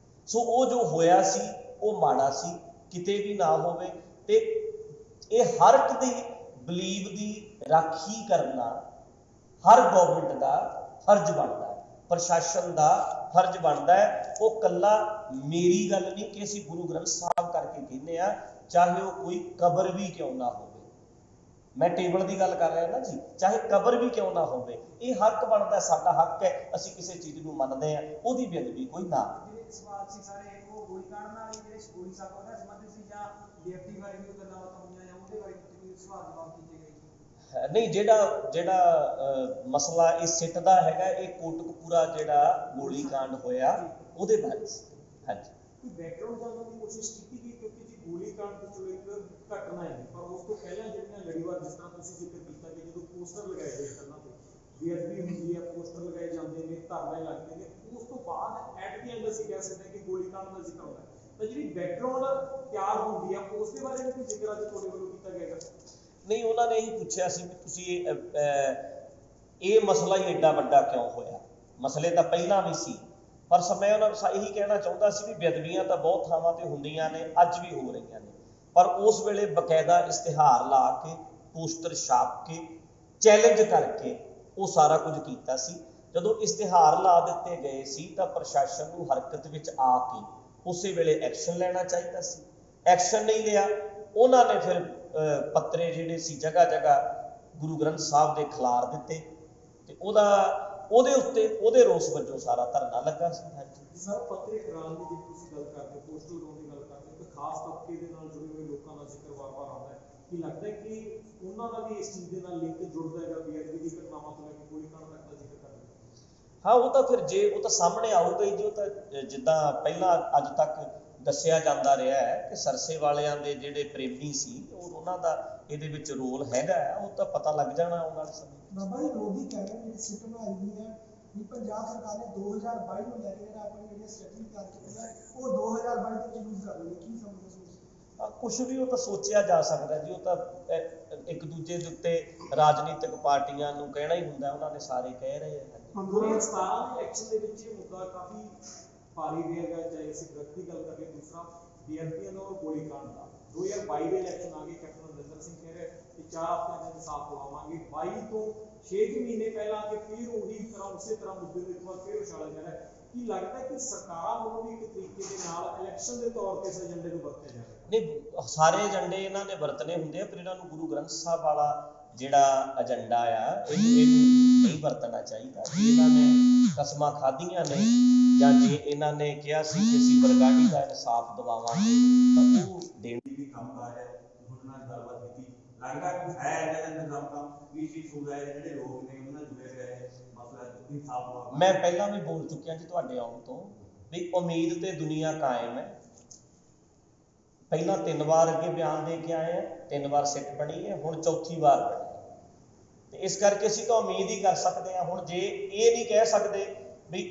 [SPEAKER 1] ਸੋ ਉਹ ਜੋ ਹੋਇਆ ਸੀ ਉਹ ਮਾੜਾ ਸੀ, ਕਿਤੇ ਵੀ ਨਾ ਹੋਵੇ। ਤੇ ਇਹ ਹਰ ਇੱਕ ਦੀ ਬਲੀਵ ਦੀ ਰਾਖੀ ਕਰਨਾ ਹਰ ਗਵਰਨਮੈਂਟ ਦਾ ਫਰਜ਼ ਬਣਦਾ ਹੈ। ਪ੍ਰਸ਼ਾਸਨ ਦਾ ਫਰਜ਼ ਬਣਦਾ ਹੈ। ਉਹ ਕੱਲਾ ਮੇਰੀ ਗੱਲ ਨਹੀਂ ਕਿ ਅਸੀਂ ਗੁਰੂ ਗ੍ਰੰਥ ਸਾਹਿਬ ਕਰਕੇ ਕਹਿੰਦੇ ਆ, ਚਾਹੇ ਉਹ ਕੋਈ ਕਬਰ ਵੀ ਕਿਉਂ ਨਾ ਹੋਵੇ। ਮੈਂ ਟੇਬਲ ਦੀ ਗੱਲ ਕਰ ਰਿਹਾ ਨਾ ਜੀ, ਚਾਹੇ ਕਬਰ ਵੀ ਕਿਉਂ ਨਾ ਹੋਵੇ, ਇਹ ਹੱਕ ਬਣਦਾ, ਸਾਡਾ ਹੱਕ ਹੈ। ਅਸੀਂ ਕਿਸੇ ਚੀਜ਼ ਨੂੰ ਮੰਨਦੇ ਆ, ਉਹਦੀ ਬੇਅਦਬੀ ਕੋਈ ਨਾ।
[SPEAKER 4] ਜਿਹੜੇ ਸਵਾਲ ਸੀ ਸਾਰੇ ਉਹ ਗੋਲੀकांड ਨਾਲ ਹੀ ਜਿਹੜੇ ਗੋਲੀ ਸਾਹਿਬ ਉਹਦਾ ਸੰਬੰਧਿਤ ਸੀ, ਜਾਂ DFT ਬਾਰੇ ਵੀ ਗੱਲਾਂ ਬਾਤਾਂ ਹੋਈਆਂ, ਜਾਂ ਉਹਦੇ ਬਾਰੇ ਕੋਈ ਸਵਾਲ ਜਵਾਬ ਕੀਤੇ ਗਏ?
[SPEAKER 1] ਨਹੀਂ, ਜਿਹੜਾ ਮਸਲਾ ਇਹ ਸਿੱਟ ਦਾ ਹੈਗਾ, ਇਹ ਕੋਟਕਪੂਰਾ ਜਿਹੜਾ ਗੋਲੀकांड ਹੋਇਆ ਉਹਦੇ ਬਾਰੇ ਸੀ। ਹਾਂਜੀ,
[SPEAKER 5] ਕੋਈ ਬੈਕਗ੍ਰਾਉਂਡ ਜਾਣਨ ਦੀ ਕੋਸ਼ਿਸ਼ ਕੀਤੀ ਗਈ, ਕਿਉਂਕਿ ਜੀ ਗੋਲੀकांड ਤਾਂ ਚਲੋ ਇੱਕ ਘਟਨਾ ਹੈ, ਪਰ ਉਸ ਤੋਂ ਪਹਿਲਾਂ ਜਿਹੜੀਆਂ ਲੜੀਵਾਰ, ਜਿਸ ਤਰ੍ਹਾਂ ਤੁਸੀਂ ਜ਼ਿਕਰ ਕੀਤਾ ਕਿ ਜਦੋਂ ਪੋਸਟਰ ਲਗਾਏ ਗਏ ਪਹਿਲਾਂ ਤੇ ਬੇਅਦਬੀ ਹੁੰਦੀ ਹੈ, ਪੋਸਟਰ ਲਗਾਏ ਜਾਂਦੇ ਨੇ, ਧਰਨੇ ਲੱਗਦੇ ਨੇ, ਉਸ ਤੋਂ ਬਾਅਦ ਐਟ ਦੀ ਐਂਡ ਅਸੀਂ ਕਹਿ ਸਕਦੇ ਹਾਂ ਕਿ ਗੋਲੀकांड ਦਾ ਜ਼ਿਕਰ ਹੁੰਦਾ ਹੈ, ਤਾਂ ਜਿਹੜੀ ਬੈਕਗ੍ਰਾਉਂਡ ਤਿਆਰ ਹੁੰਦੀ ਹੈ ਉਸ ਦੇ ਬਾਰੇ ਵੀ ਕੋਈ ਜ਼ਿਕਰ ਅੱਜ ਤੁਹਾਡੇ ਵੱਲੋਂ ਕੀਤਾ ਜਾਏਗਾ?
[SPEAKER 1] ਨਹੀਂ, ਉਹਨਾਂ ਨੇ ਇਹੀ ਪੁੱਛਿਆ ਸੀ ਵੀ ਤੁਸੀਂ ਇਹ ਮਸਲਾ ਹੀ ਐਡਾ ਵੱਡਾ ਕਿਉਂ ਹੋਇਆ। ਮਸਲੇ ਤਾਂ ਪਹਿਲਾਂ ਵੀ ਸੀ, ਪਰ ਮੈਂ ਉਹਨਾਂ ਨੂੰ ਇਹੀ ਕਹਿਣਾ ਚਾਹੁੰਦਾ ਸੀ ਵੀ ਬੇਅਦਬੀਆਂ ਤਾਂ ਬਹੁਤ ਥਾਵਾਂ ਤੇ ਹੁੰਦੀਆਂ ਨੇ, ਅੱਜ ਵੀ ਹੋ ਰਹੀਆਂ ਨੇ, ਪਰ ਉਸ ਵੇਲੇ ਬਕਾਇਦਾ ਇਸ਼ਤਿਹਾਰ ਲਾ ਕੇ, ਪੋਸਟਰ ਛਾਪ ਕੇ, ਚੈਲੰਜ ਕਰਕੇ ਉਹ ਸਾਰਾ ਕੁਝ ਕੀਤਾ ਸੀ। ਜਦੋਂ ਇਸ਼ਤਿਹਾਰ ਲਾ ਦਿੱਤੇ ਗਏ ਸੀ ਤਾਂ ਪ੍ਰਸ਼ਾਸਨ ਨੂੰ ਹਰਕਤ ਵਿੱਚ ਆ ਕੇ ਉਸੇ ਵੇਲੇ ਐਕਸ਼ਨ ਲੈਣਾ ਚਾਹੀਦਾ ਸੀ। ਐਕਸ਼ਨ ਨਹੀਂ ਲਿਆ। ਉਹਨਾਂ ਨੇ ਫਿਰ ਪੱਤਰੇ ਜਿਹੜੇ ਸੀ ਜਗ੍ਹਾ ਜਗ੍ਹਾ ਗੁਰੂ ਗ੍ਰੰਥ ਸਾਹਿਬ ਦੇ ਖਿਲਾਰ ਦਿੱਤੇ, ਤੇ ਉਹਦੇ ਉੱਤੇ ਉਹਦੇ ਰੋਸ ਵਜੋਂ ਸਾਰਾ ਧਰਨਾ ਲੱਗਾ ਸੀ।
[SPEAKER 5] ਸਰ, ਪੱਤਰੇ ਖਿਲਾਰਨ ਦੀ ਜਿਹੜੀ ਤੁਸੀਂ ਗੱਲ ਕਰਦੇ ਹੋ, ਪੋਸਟਰ ਲਾਉਣ ਦੀ ਗੱਲ ਕਰਦੇ ਹੋ, ਇੱਕ ਖਾਸ ਤਬਕੇ ਦੇ ਨਾਲ ਜੁੜੇ ਹੋਏ ਲੋਕਾਂ ਦਾ ਜ਼ਿਕਰ ਵਾਰ-ਵਾਰ ਆਉਂਦਾ ਹੈ। ਕੀ ਲੱਗਦਾ ਹੈ ਕਿ ਉਹਨਾਂ ਦਾ ਵੀ ਇਸ ਚੀਜ਼ ਦੇ ਨਾਲ ਲਿੰਕ ਜੁੜਦਾ ਹੈਗਾ, ਬੇਅਦਬੀ ਦੀ ਘਟਨਾਵਾਂ ਤੋਂ ਲੈ ਕੇ ਗੋਲੀकांड ਤੱਕ ਦਾ ਜ਼ਿਕਰ ਕਰਦੇ?
[SPEAKER 1] ਹਾਂ, ਉਹ ਤਾਂ ਫਿਰ ਜੇ ਉਹ ਤਾਂ ਸਾਹਮਣੇ ਆਊਗਾ ਹੀ ਜੀ। ਉਹ ਤਾਂ ਜਿੱਦਾਂ ਪਹਿਲਾਂ ਅੱਜ ਤੱਕ ਦੱਸਿਆ ਜਾਂਦਾ ਰਿਹਾ ਹੈ ਕਿ ਸਰਸੇ ਵਾਲਿਆਂ ਦੇ ਜਿਹੜੇ ਪ੍ਰੇਮੀ ਸੀ, ਉਹਨਾਂ ਦਾ ਇਹਦੇ ਵਿੱਚ ਰੋਲ ਹੈਗਾ, ਉਹ ਤਾਂ ਪਤਾ ਲੱਗ ਜਾਣਾ ਆਉਣ ਵਾਲੇ ਸਮੇਂ।
[SPEAKER 2] ਬਾਬਾ ਜੀ, ਵਿਰੋਧੀ ਕਹਿ ਰਹੇ ਨੇ ਸਿੱਟ ਬਣਾਈ ਗਈ ਹੈ ਵੀ ਪੰਜਾਬ ਸਰਕਾਰ ਨੇ 2022 ਨੂੰ ਲੈ ਕੇ ਜਿਹੜਾ ਆਪਣੀ ਜਿਹੜੀ ਸਟ੍ਰੈਟਜੀ ਤਿਆਰ ਕੀਤੀ ਹੈ ਉਹ 2022 ਦੇ ਵਿੱਚ ਯੂਜ਼ ਕਰ ਰਹੀ ਹੈ। ਕੀ ਸਮਝਦੇ ਹੋ?
[SPEAKER 1] ਕੁਛ ਵੀ ਉਹ ਤਾਂ ਸੋਚਿਆ ਜਾ ਸਕਦਾ ਜੀ। ਉਹ ਤਾਂ ਇੱਕ ਦੂਜੇ ਦੇ ਉੱਤੇ ਰਾਜਨੀਤਿਕ ਪਾਰਟੀਆਂ ਨੂੰ ਕਹਿਣਾ ਹੀ ਹੁੰਦਾ, ਉਹਨਾਂ ਨੇ ਸਾਰੇ ਕਹਿ ਰਹੇ ਆ।
[SPEAKER 5] 2017 ਦੇ ਇਲੈਕਸ਼ਨ ਦੇ ਵਿੱਚ ਇਹ ਮੁੱਦਾ ਕਾਫੀ ਭਾਰੀ ਰਿਹਾ ਗਿਆ, ਚਾਹੇ ਅਸੀਂ ਡਰੱਗ ਦੀ ਗੱਲ ਕਰੀਏ, ਦੂਸਰਾ ਬੇਅਦਬੀਆਂ ਦਾ ਔਰ ਗੋਲੀकांड ਦਾ। 2022 ਦੇ ਇਲੈਕਸ਼ਨ ਆ ਗਏ, ਕੈਪਟਨ ਅਮਰਿੰਦਰ ਸਿੰਘ ਕਹਿ ਰਹੇ ਕਿ 4 ਹਫ਼ਤਿਆਂ ਦੇ ਇਨਸਾਫ ਦਿਵਾਵਾਂਗੇ। 22 ਤੋਂ 6 ਮਹੀਨੇ ਪਹਿਲਾਂ ਕਿ ਫਿਰ ਉਹੀ ਤਰ੍ਹਾਂ ਉਸੇ ਤਰ੍ਹਾਂ ਮੁੱਦੇ ਦੇ ਇੱਕ ਵਾਰ ਫਿਰ ਉਛਾਲਿਆ ਜਾ ਰਿਹਾ ਹੈ। ਕੀ ਲੱਗਦਾ ਕਿ ਸਰਕਾਰਾਂ ਵੱਲੋਂ ਵੀ ਇੱਕ ਤਰੀਕੇ ਦੇ ਨਾਲ ਇਲੈਕਸ਼ਨ ਦੇ ਤੌਰ ਤੇ ਇਸ ਏਜੰਡੇ ਨੂੰ ਵਰਤਿਆ ਜਾਵੇ?
[SPEAKER 1] ਨਹੀਂ, ਸਾਰੇ ਏਜੰਡੇ ਇਹਨਾਂ ਨੇ ਵਰਤਨੇ ਹੁੰਦੇ ਆ, ਪਰ ਇਹਨਾਂ ਨੂੰ ਗੁਰੂ ਗ੍ਰੰਥ ਸਾਹਿਬ ਵਾਲਾ ਜਿਹੜਾ ਏਜੰਡਾ ਆ ਇਹਨੂੰ ਨਹੀਂ ਵਰਤਣਾ ਚਾਹੀਦਾ। ਜੇ ਇਹਨਾਂ ਨੇ ਕਸਮਾਂ ਖਾਧੀਆਂ ਨੇ ਜਾਂ ਜੇ ਇਹਨਾਂ ਨੇ ਕਿਹਾ ਸੀ ਕਿ ਅਸੀਂ ਬਰਗਾੜੀ ਦਾ ਇਨਸਾਫ ਦਿਵਾਵਾਂਗੇ ਤਾਂ ਉਹ ਦੇਣ
[SPEAKER 6] ਵੀ ਕੰਮ ਕਰ ਰਿਹਾ। ਤੁਹਾਡੇ ਨਾਲ ਗੱਲਬਾਤ ਕੀਤੀ, ਲੱਗਦਾ ਕਿ ਹੈ ਇਹਨਾਂ ਦਾ ਨਿਜ਼ਾਮ ਕੰਮ ਵੀ ਸੀ ਸੁਣਦਾ ਹੈ, ਜਿਹੜੇ ਲੋਕ ਨੇ ਉਹਨਾਂ ਨਾਲ ਜੁੜੇ ਹੋਏ ਹੈ, ਮਸਲਾ ਇਨਸਾਫ ਦਾ।
[SPEAKER 1] ਮੈਂ ਪਹਿਲਾਂ ਵੀ ਬੋਲ ਚੁੱਕਿਆ ਜੀ ਤੁਹਾਡੇ ਆਉਣ ਤੋਂ ਵੀ ਉਮੀਦ ਤੇ ਦੁਨੀਆ ਕਾਇਮ ਹੈ। ਪਹਿਲਾਂ 3 ਵਾਰ ਅੱਗੇ ਬਿਆਨ ਦੇ ਕੇ ਆਏ ਆ, 3 ਵਾਰ ਸਿੱਟ ਬਣੀ ਹੈ, ਹੁਣ 4ਥੀ ਵਾਰ ਬਣੀ ਹੈ, ਤੇ ਇਸ ਕਰਕੇ ਅਸੀਂ ਤਾਂ ਉਮੀਦ ਹੀ ਕਰ ਸਕਦੇ ਹਾਂ। ਹੁਣ ਜੇ ਇਹ ਨਹੀਂ ਕਹਿ ਸਕਦੇ ਵੀ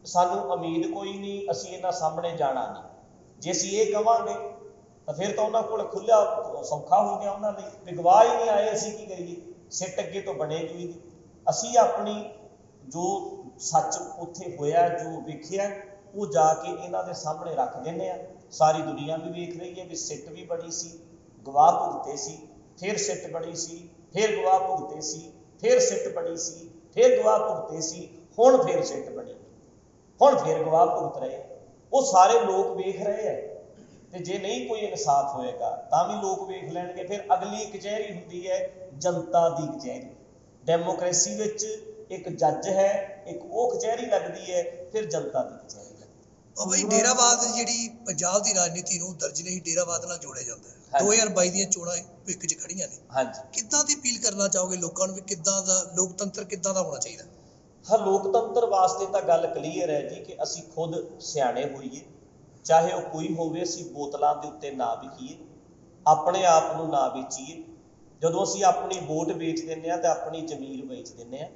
[SPEAKER 1] ਸਾਨੂੰ ਉਮੀਦ ਕੋਈ ਨਹੀਂ, ਅਸੀਂ ਇਹਨਾਂ ਸਾਹਮਣੇ ਜਾਣਾ ਨਹੀਂ, ਜੇ ਅਸੀਂ ਇਹ ਕਵਾਂਗੇ ਤਾਂ ਫਿਰ ਤਾਂ ਉਹਨਾਂ ਕੋਲ ਖੁੱਲ੍ਹਾ ਸੌਖਾ ਹੋ ਗਿਆ ਉਹਨਾਂ ਲਈ ਵੀ ਗਵਾਹ ਹੀ ਨਹੀਂ ਆਏ, ਅਸੀਂ ਕੀ ਕਰੀਏ, ਸਿੱਟ ਅੱਗੇ ਤੋਂ ਬਣੇਗੀ ਨਹੀਂ। ਅਸੀਂ ਆਪਣੀ ਜੋ ਸੱਚ ਉੱਥੇ ਹੋਇਆ, ਜੋ ਵੇਖਿਆ, ਉਹ ਜਾ ਕੇ ਇਹਨਾਂ ਦੇ ਸਾਹਮਣੇ ਰੱਖ ਦਿੰਦੇ ਆ। ਸਾਰੀ ਦੁਨੀਆ ਵੀ ਵੇਖ ਰਹੀ ਹੈ ਵੀ ਸਿੱਟ ਵੀ ਬਣੀ ਸੀ, ਗਵਾਹ ਭੁਗਤੇ ਸੀ, ਫਿਰ ਸਿੱਟ ਬਣੀ ਸੀ, ਫਿਰ ਗਵਾਹ ਭੁਗਤੇ ਸੀ, ਫਿਰ ਸਿੱਟ ਬਣੀ ਸੀ, ਫਿਰ ਗਵਾਹ ਭੁਗਤੇ ਸੀ, ਹੁਣ ਫਿਰ ਸਿੱਟ ਬਣੀ, ਹੁਣ ਫਿਰ ਗਵਾਹ ਭੁਗਤ ਰਹੇ। ਉਹ ਸਾਰੇ ਲੋਕ ਵੇਖ ਰਹੇ ਹੈ, ਤੇ ਜੇ ਨਹੀਂ ਕੋਈ ਇਨਸਾਫ ਹੋਏਗਾ ਤਾਂ ਵੀ ਲੋਕ ਵੇਖ ਲੈਣਗੇ। ਫਿਰ ਅਗਲੀ ਕਚਹਿਰੀ ਹੁੰਦੀ ਹੈ ਜਨਤਾ ਦੀ ਕਚਹਿਰੀ। ਡੈਮੋਕ੍ਰੇਸੀ ਵਿੱਚ ਇੱਕ ਜੱਜ ਹੈ, ਇੱਕ ਉਹ ਕਚਹਿਰੀ ਲੱਗਦੀ ਹੈ, ਫਿਰ ਜਨਤਾ ਦੀ ਕਚਹਿਰੀ ਲੱਗਦੀ ਹੈ।
[SPEAKER 3] ਬਾਬਾ ਜੀ, ਡੇਰਾਵਾਦ ਜਿਹੜੀ ਪੰਜਾਬ ਦੀ ਰਾਜਨੀਤੀ ਨੂੰ ਦਰਜਨੇ ਡੇਰਾਵਾਦ ਨਾਲ ਜੋੜਿਆ ਜਾਂਦਾ ਹੈ। 2022 ਦੀਆਂ ਚੋਣਾਂ ਭਵਿੱਖ 'ਚ ਖੜੀਆਂ ਨੇ।
[SPEAKER 1] ਹਾਂਜੀ,
[SPEAKER 3] ਕਿੱਦਾਂ ਦੀ ਅਪੀਲ ਕਰਨਾ ਚਾਹੋਗੇ ਲੋਕਾਂ ਨੂੰ ਵੀ ਕਿੱਦਾਂ ਦਾ ਲੋਕਤੰਤਰ ਕਿੱਦਾਂ ਦਾ ਹੋਣਾ ਚਾਹੀਦਾ?
[SPEAKER 1] ਹਾਂ, ਲੋਕਤੰਤਰ ਵਾਸਤੇ ਤਾਂ ਗੱਲ ਕਲੀਅਰ ਹੈ ਜੀ ਕਿ ਅਸੀਂ ਖੁਦ ਸਿਆਣੇ ਹੋਈਏ, ਚਾਹੇ ਉਹ ਕੋਈ ਹੋਵੇ। ਅਸੀਂ ਬੋਤਲਾਂ ਦੇ ਉੱਤੇ ਨਾ ਵਿਕੀਏ, ਆਪਣੇ ਆਪ ਨੂੰ ਨਾ ਵੇਚੀਏ। ਜਦੋਂ ਅਸੀਂ ਆਪਣੀ ਵੋਟ ਵੇਚ ਦਿੰਦੇ ਹਾਂ ਤਾਂ ਆਪਣੀ ਜ਼ਮੀਰ ਵੇਚ ਦਿੰਦੇ ਹਾਂ।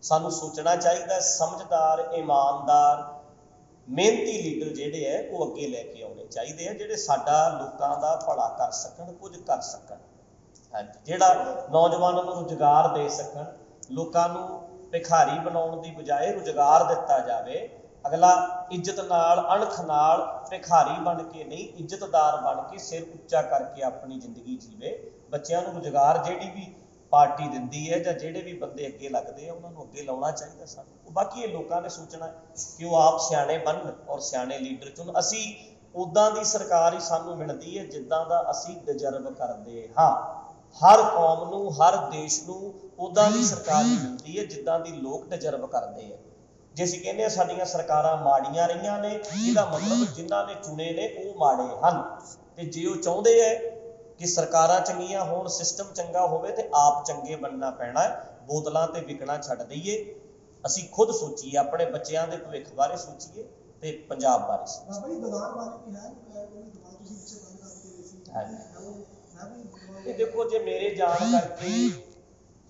[SPEAKER 1] ਸਾਨੂੰ ਸੋਚਣਾ ਚਾਹੀਦਾ, ਸਮਝਦਾਰ, ਇਮਾਨਦਾਰ, ਮਿਹਨਤੀ ਲੀਡਰ ਜਿਹੜੇ ਹੈ ਉਹ ਅੱਗੇ ਲੈ ਕੇ ਆਉਣੇ ਚਾਹੀਦੇ ਆ, ਜਿਹੜੇ ਸਾਡਾ ਲੋਕਾਂ ਦਾ ਭਲਾ ਕਰ ਸਕਣ, ਕੁਝ ਕਰ ਸਕਣ। ਹਾਂਜੀ, ਜਿਹੜਾ ਨੌਜਵਾਨਾਂ ਨੂੰ ਰੁਜ਼ਗਾਰ ਦੇ ਸਕਣ, ਲੋਕਾਂ ਨੂੰ ਭਿਖਾਰੀ ਬਣਾਉਣ ਦੀ ਬਜਾਏ ਰੁਜ਼ਗਾਰ ਦਿੱਤਾ ਜਾਵੇ। ਅਗਲਾ ਇੱਜ਼ਤ ਨਾਲ, ਅਣਖ ਨਾਲ, ਭਿਖਾਰੀ ਬਣ ਕੇ ਨਹੀਂ, ਇੱਜ਼ਤਦਾਰ ਬਣ ਕੇ, ਸਿਰ ਉੱਚਾ ਕਰਕੇ ਆਪਣੀ ਜ਼ਿੰਦਗੀ ਜੀਵੇ। ਬੱਚਿਆਂ ਨੂੰ ਰੁਜ਼ਗਾਰ, ਜਿਹੜੀ ਵੀ ਪਾਰਟੀ ਦਿੰਦੀ ਹੈ ਜਾਂ ਜਿਹੜੇ ਵੀ ਬੰਦੇ ਅੱਗੇ ਲੱਗਦੇ ਆ ਉਹਨਾਂ ਨੂੰ ਅੱਗੇ ਲਾਉਣਾ ਚਾਹੀਦਾ ਸਾਨੂੰ। ਬਾਕੀ ਇਹ ਲੋਕਾਂ ਨੇ ਸੋਚਣਾ ਕਿ ਉਹ ਆਪ ਸਿਆਣੇ ਬਣਨ ਔਰ ਸਿਆਣੇ ਲੀਡਰ ਚੁਣ। ਅਸੀਂ ਉੱਦਾਂ ਦੀ ਸਰਕਾਰ ਹੀ ਸਾਨੂੰ ਮਿਲਦੀ ਹੈ ਜਿੱਦਾਂ ਦਾ ਅਸੀਂ ਡਿਜ਼ਰਵ ਕਰਦੇ ਹਾਂ। ਹਰ ਕੌਮ ਨੂੰ, ਹਰ ਦੇਸ਼ ਨੂੰ ਉੱਦਾਂ ਦੀ ਸਰਕਾਰ ਹੀ ਮਿਲਦੀ ਹੈ ਜਿੱਦਾਂ ਦੀ ਲੋਕ ਡਿਜ਼ਰਵ ਕਰਦੇ ਆ। ਜੇ ਅਸੀਂ ਕਹਿੰਦੇ ਹਾਂ ਸਾਡੀਆਂ ਸਰਕਾਰਾਂ ਮਾੜੀਆਂ ਰਹੀਆਂ ਨੇ, ਇਹਦਾ ਮਤਲਬ ਜਿਨ੍ਹਾਂ ਨੇ ਚੁਣੇ ਨੇ ਉਹ ਮਾੜੇ ਹਨ। ਤੇ ਜੇ ਉਹ ਚਾਹੁੰਦੇ ਹੈ ਕਿ ਸਰਕਾਰਾਂ ਚੰਗੀਆਂ ਹੋਣ, ਸਿਸਟਮ ਚੰਗਾ ਹੋਵੇ, ਤੇ ਆਪ ਚੰਗੇ ਬਣਨਾ ਪੈਣਾ। ਬੋਤਲਾਂ ਤੇ ਵਿਕਣਾ ਛੱਡ ਦਈਏ, ਅਸੀਂ ਖੁਦ ਸੋਚੀਏ, ਆਪਣੇ ਬੱਚਿਆਂ ਦੇ ਭਵਿੱਖ ਬਾਰੇ ਸੋਚੀਏ ਤੇ ਪੰਜਾਬ ਬਾਰੇ ਸੋਚੀਏ।
[SPEAKER 2] ਬਾਬਾ ਜੀ ਦੁਕਾਨ ਵਾਲੇ ਵੀ ਹੈ, ਕੋਈ ਦੁਕਾਨ ਤੁਸੀਂ ਪਿੱਛੇ ਬੰਦ ਕਰਕੇ ਗਏ ਸੀ।
[SPEAKER 1] ਇਹ ਦੇਖੋ, ਜੇ ਮੇਰੇ ਜਾਣ ਕਰਕੇ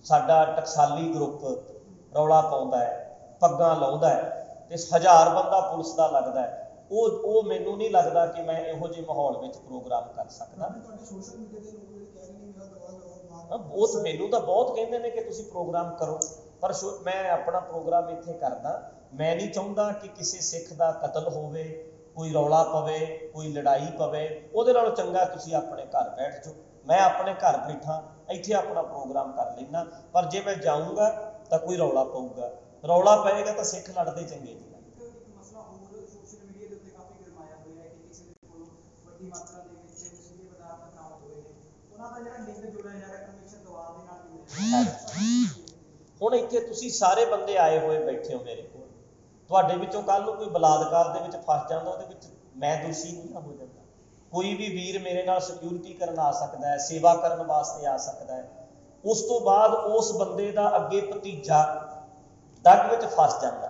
[SPEAKER 1] ਸਾਡਾ ਟਕਸਾਲੀ ਗਰੁੱਪ ਰੌਲਾ ਪਾਉਂਦਾ ਹੈ, ਪੱਗਾਂ ਲਾਉਂਦਾ ਹੈ ਤੇ 1000 ਬੰਦਾ ਪੁਲਿਸ ਦਾ ਲੱਗਦਾ ਹੈ, ਉਹ ਮੈਨੂੰ ਨਹੀਂ ਲੱਗਦਾ ਕਿ ਮੈਂ ਇਹੋ ਜਿਹੇ ਮਾਹੌਲ ਵਿੱਚ ਪ੍ਰੋਗਰਾਮ ਕਰ ਸਕਦਾ।
[SPEAKER 2] ਤੁਹਾਡੇ ਸੋਸ਼ਲ ਮੀਡੀਆ ਦੇ ਲੋਕ ਜਿਹੜੇ ਕਹਿ ਰਹੇ ਨੇ ਮੇਰਾ ਦੁਕਾਨ ਲਗਾਓ,
[SPEAKER 1] ਉਹ ਮੈਨੂੰ ਤਾਂ ਬਹੁਤ ਕਹਿੰਦੇ ਨੇ ਕਿ ਤੁਸੀਂ ਪ੍ਰੋਗਰਾਮ ਕਰੋ, ਪਰ ਮੈਂ ਆਪਣਾ ਪ੍ਰੋਗਰਾਮ ਇੱਥੇ ਕਰਦਾ। ਮੈਂ ਨਹੀਂ ਚਾਹੁੰਦਾ ਕਿ ਕਿਸੇ ਸਿੱਖ ਦਾ ਕਤਲ ਹੋਵੇ, ਕੋਈ ਰੌਲਾ ਪਵੇ, ਕੋਈ ਲੜਾਈ ਪਵੇ। ਉਹਦੇ ਨਾਲੋਂ ਚੰਗਾ ਤੁਸੀਂ ਆਪਣੇ ਘਰ ਬੈਠ ਜਾਓ। ਮੈਂ ਆਪਣੇ ਘਰ ਬੈਠਾ ਇੱਥੇ ਆਪਣਾ ਪ੍ਰੋਗਰਾਮ ਕਰ ਲੈਂਦਾ, ਪਰ ਜੇ ਮੈਂ ਜਾਊਂਗਾ ਤਾਂ ਕੋਈ ਰੌਲਾ ਪਊਗਾ, ਰੌਲਾ ਪਏਗਾ ਤਾਂ ਸਿੱਖ ਲੜਦੇ ਚੰਗੇ ਨਹੀਂ।
[SPEAKER 4] ਮਸਲਾ ਹੋਰ ਸੋਸ਼ਲ ਮੀਡੀਆ ਦੇ ਉੱਤੇ ਕਾਫੀ ਗਰਮਾਇਆ ਹੋਇਆ ਹੈ ਕਿ ਕਿਸੇ ਦੇ ਕੋਲ ਵੱਡੀ ਮਾਤਰਾ ਦੇ ਵਿੱਚ ਨਸ਼ੀਲੇ ਪਦਾਰਥ ਬਰਾਮਦ ਹੋਏ ਨੇ, ਉਹਨਾਂ ਦਾ ਜਿਹੜਾ ਲਿੰਕ ਜੋੜਿਆ ਜਾ ਰਿਹਾ ਕਮਿਸ਼ਨ ਦਬਾਅ ਦੇ ਨਾਲ ਜੁੜਿਆ।
[SPEAKER 1] ਹੁਣ ਇੱਥੇ ਤੁਸੀਂ ਸਾਰੇ ਬੰਦੇ ਆਏ ਹੋਏ ਬੈਠੇ ਹੋ ਮੇਰੇ ਕੋਲ, ਤੁਹਾਡੇ ਵਿੱਚੋਂ ਕੱਲ ਨੂੰ ਕੋਈ ਬਲਾਤਕਾਰ ਦੇ ਵਿੱਚ ਫਸ ਜਾਂਦਾ, ਉਹਦੇ ਵਿੱਚ ਮੈਂ ਦੋਸ਼ੀ ਨਹੀਂ ਨਾ ਹੋ ਜਾਂਦਾ। ਕੋਈ ਵੀ ਵੀਰ ਮੇਰੇ ਨਾਲ ਸਿਕਿਉਰਿਟੀ ਕਰਨ ਆ ਸਕਦਾ ਹੈ, ਸੇਵਾ ਕਰਨ ਵਾਸਤੇ ਆ ਸਕਦਾ ਹੈ। ਉਸ ਤੋਂ ਬਾਅਦ ਉਸ ਬੰਦੇ ਦਾ ਅੱਗੇ ਭਤੀਜਾ ਡੱਗ ਵਿੱਚ ਫਸ ਜਾਂਦਾ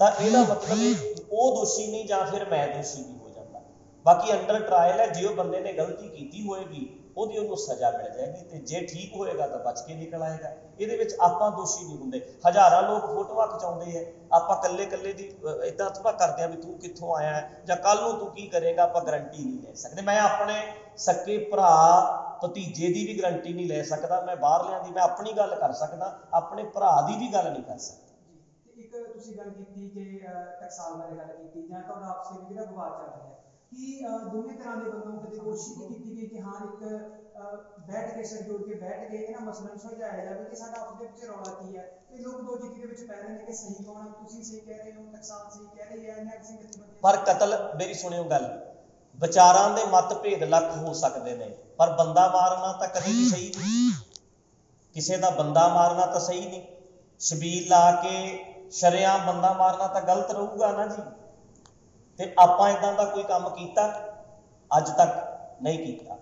[SPEAKER 1] ਤਾਂ ਇਹਦਾ ਮਤਲਬ ਉਹ ਦੋਸ਼ੀ ਨਹੀਂ ਜਾਂ ਫਿਰ ਮੈਂ ਦੋਸ਼ੀ ਵੀ ਹੋ ਜਾਂਦਾ। ਬਾਕੀ ਅੰਡਰ ਟਰਾਇਲ ਹੈ, ਜੇ ਉਹ ਬੰਦੇ ਨੇ ਗਲਤੀ ਕੀਤੀ ਹੋਏਗੀ ਉਹਦੀ ਉਹਨੂੰ ਸਜ਼ਾ ਮਿਲ ਜਾਏਗੀ, ਤੇ ਜੇ ਠੀਕ ਹੋਏਗਾ ਤਾਂ ਬਚ ਕੇ ਨਿਕਲ ਆਏਗਾ। ਇਹਦੇ ਵਿੱਚ ਆਪਾਂ ਦੋਸ਼ੀ ਨਹੀਂ ਹੁੰਦੇ। ਹਜ਼ਾਰਾਂ ਲੋਕ ਫੋਟੋਆਂ ਖਿਚਾਉਂਦੇ ਹੈ, ਆਪਾਂ ਕੱਲੇ ਕੱਲੇ ਦੀ ਇਦਾਂ ਥੋੜਾ ਕਰਦੇ ਆ ਵੀ ਤੂੰ ਕਿੱਥੋਂ ਆਇਆ ਹੈ ਜਾਂ ਕੱਲ ਨੂੰ ਤੂੰ ਕੀ ਕਰੇਗਾ, ਆਪਾਂ ਗਰੰਟੀ ਨਹੀਂ ਲੈ ਸਕਦੇ। ਮੈਂ ਆਪਣੇ ਸਕੇ ਭਰਾ ਭਤੀਜੇ ਦੀ ਵੀ ਗਰੰਟੀ ਨਹੀਂ ਲੈ ਸਕਦਾ, ਮੈਂ ਬਾਹਰਲਿਆਂ ਦੀ, ਮੈਂ ਆਪਣੀ ਗੱਲ ਕਰ ਸਕਦਾ, ਆਪਣੇ ਭਰਾ ਦੀ ਵੀ ਗੱਲ ਨਹੀਂ ਕਰ ਸਕਦਾ।
[SPEAKER 4] ਇੱਕ ਤੁਸੀਂ ਗੱਲ ਕੀਤੀ ਕਿ ਟਕਸਾਲ ਬਾਰੇ ਗੱਲ ਕੀਤੀ ਜਾਂ ਤੁਹਾਡਾ ਆਪਸੇ ਵੀ ਜਿਹੜਾ ਵਿਵਾਦ ਚੱਲ ਰਿਹਾ ਹੈ ਕਿ ਦੋਵੇਂ ਤਰ੍ਹਾਂ ਦੇ ਵੱਲੋਂ ਕਦੇ ਕੋਸ਼ਿਸ਼ ਨਹੀਂ ਕੀਤੀ ਗਈ ਕਿ ਹਾਂ ਇੱਕ ਬੈਠ ਕੇ ਸਿਰ ਜੋੜ ਕੇ ਬੈਠ ਕੇ ਇਹਨਾਂ ਮਸਲਿਆਂ ਨੂੰ ਸੁਲਝਾਇਆ ਜਾਵੇ ਕਿ ਸਾਡਾ ਆਪਸ ਦੇ ਵਿੱਚ ਰੌਲਾ ਕੀ ਹੈ। ਇਹ ਲੋਕ ਦੋ ਜਿੱਤੀ ਦੇ ਵਿੱਚ ਪੈ ਰਹੇ ਨੇ ਕਿ ਸਹੀ ਕੌਣ ਹੈ, ਤੁਸੀਂ ਸਹੀ ਕਹਿ ਰਹੇ ਹੋ, ਟਕਸਾਲ ਸਹੀ ਕਹਿ ਰਹੀ ਹੈ, ਨਿਹੰਗ ਸਿੰਘ ਜਥੇਬੰਦੀ।
[SPEAKER 1] ਪਰ ਕਤਲ, ਮੇਰੀ ਸੁਣਿਓ ਗੱਲ, ਵਿਚਾਰਾਂ ਦੇ ਮਤਭੇਦ ਲੱਖ ਹੋ ਸਕਦੇ ਨੇ, ਪਰ ਬੰਦਾ ਮਾਰਨਾ ਤਾਂ ਕਦੇ ਵੀ ਸਹੀ ਨਹੀਂ। ਕਿਸੇ ਦਾ ਬੰਦਾ ਮਾਰਨਾ ਤਾਂ ਸਹੀ ਨਹੀਂ। ਛਬੀਲ ਲਾ ਕੇ ਸ਼ਰੇਆਮ ਬੰਦਾ ਮਾਰਨਾ ਤਾਂ ਗਲਤ ਰਹੂਗਾ ਨਾ ਜੀ। ਤੇ ਆਪਾਂ ਇਦਾਂ ਦਾ ਕੋਈ ਕੰਮ ਕੀਤਾ ਅੱਜ ਤੱਕ ਨਹੀਂ ਕੀਤਾ।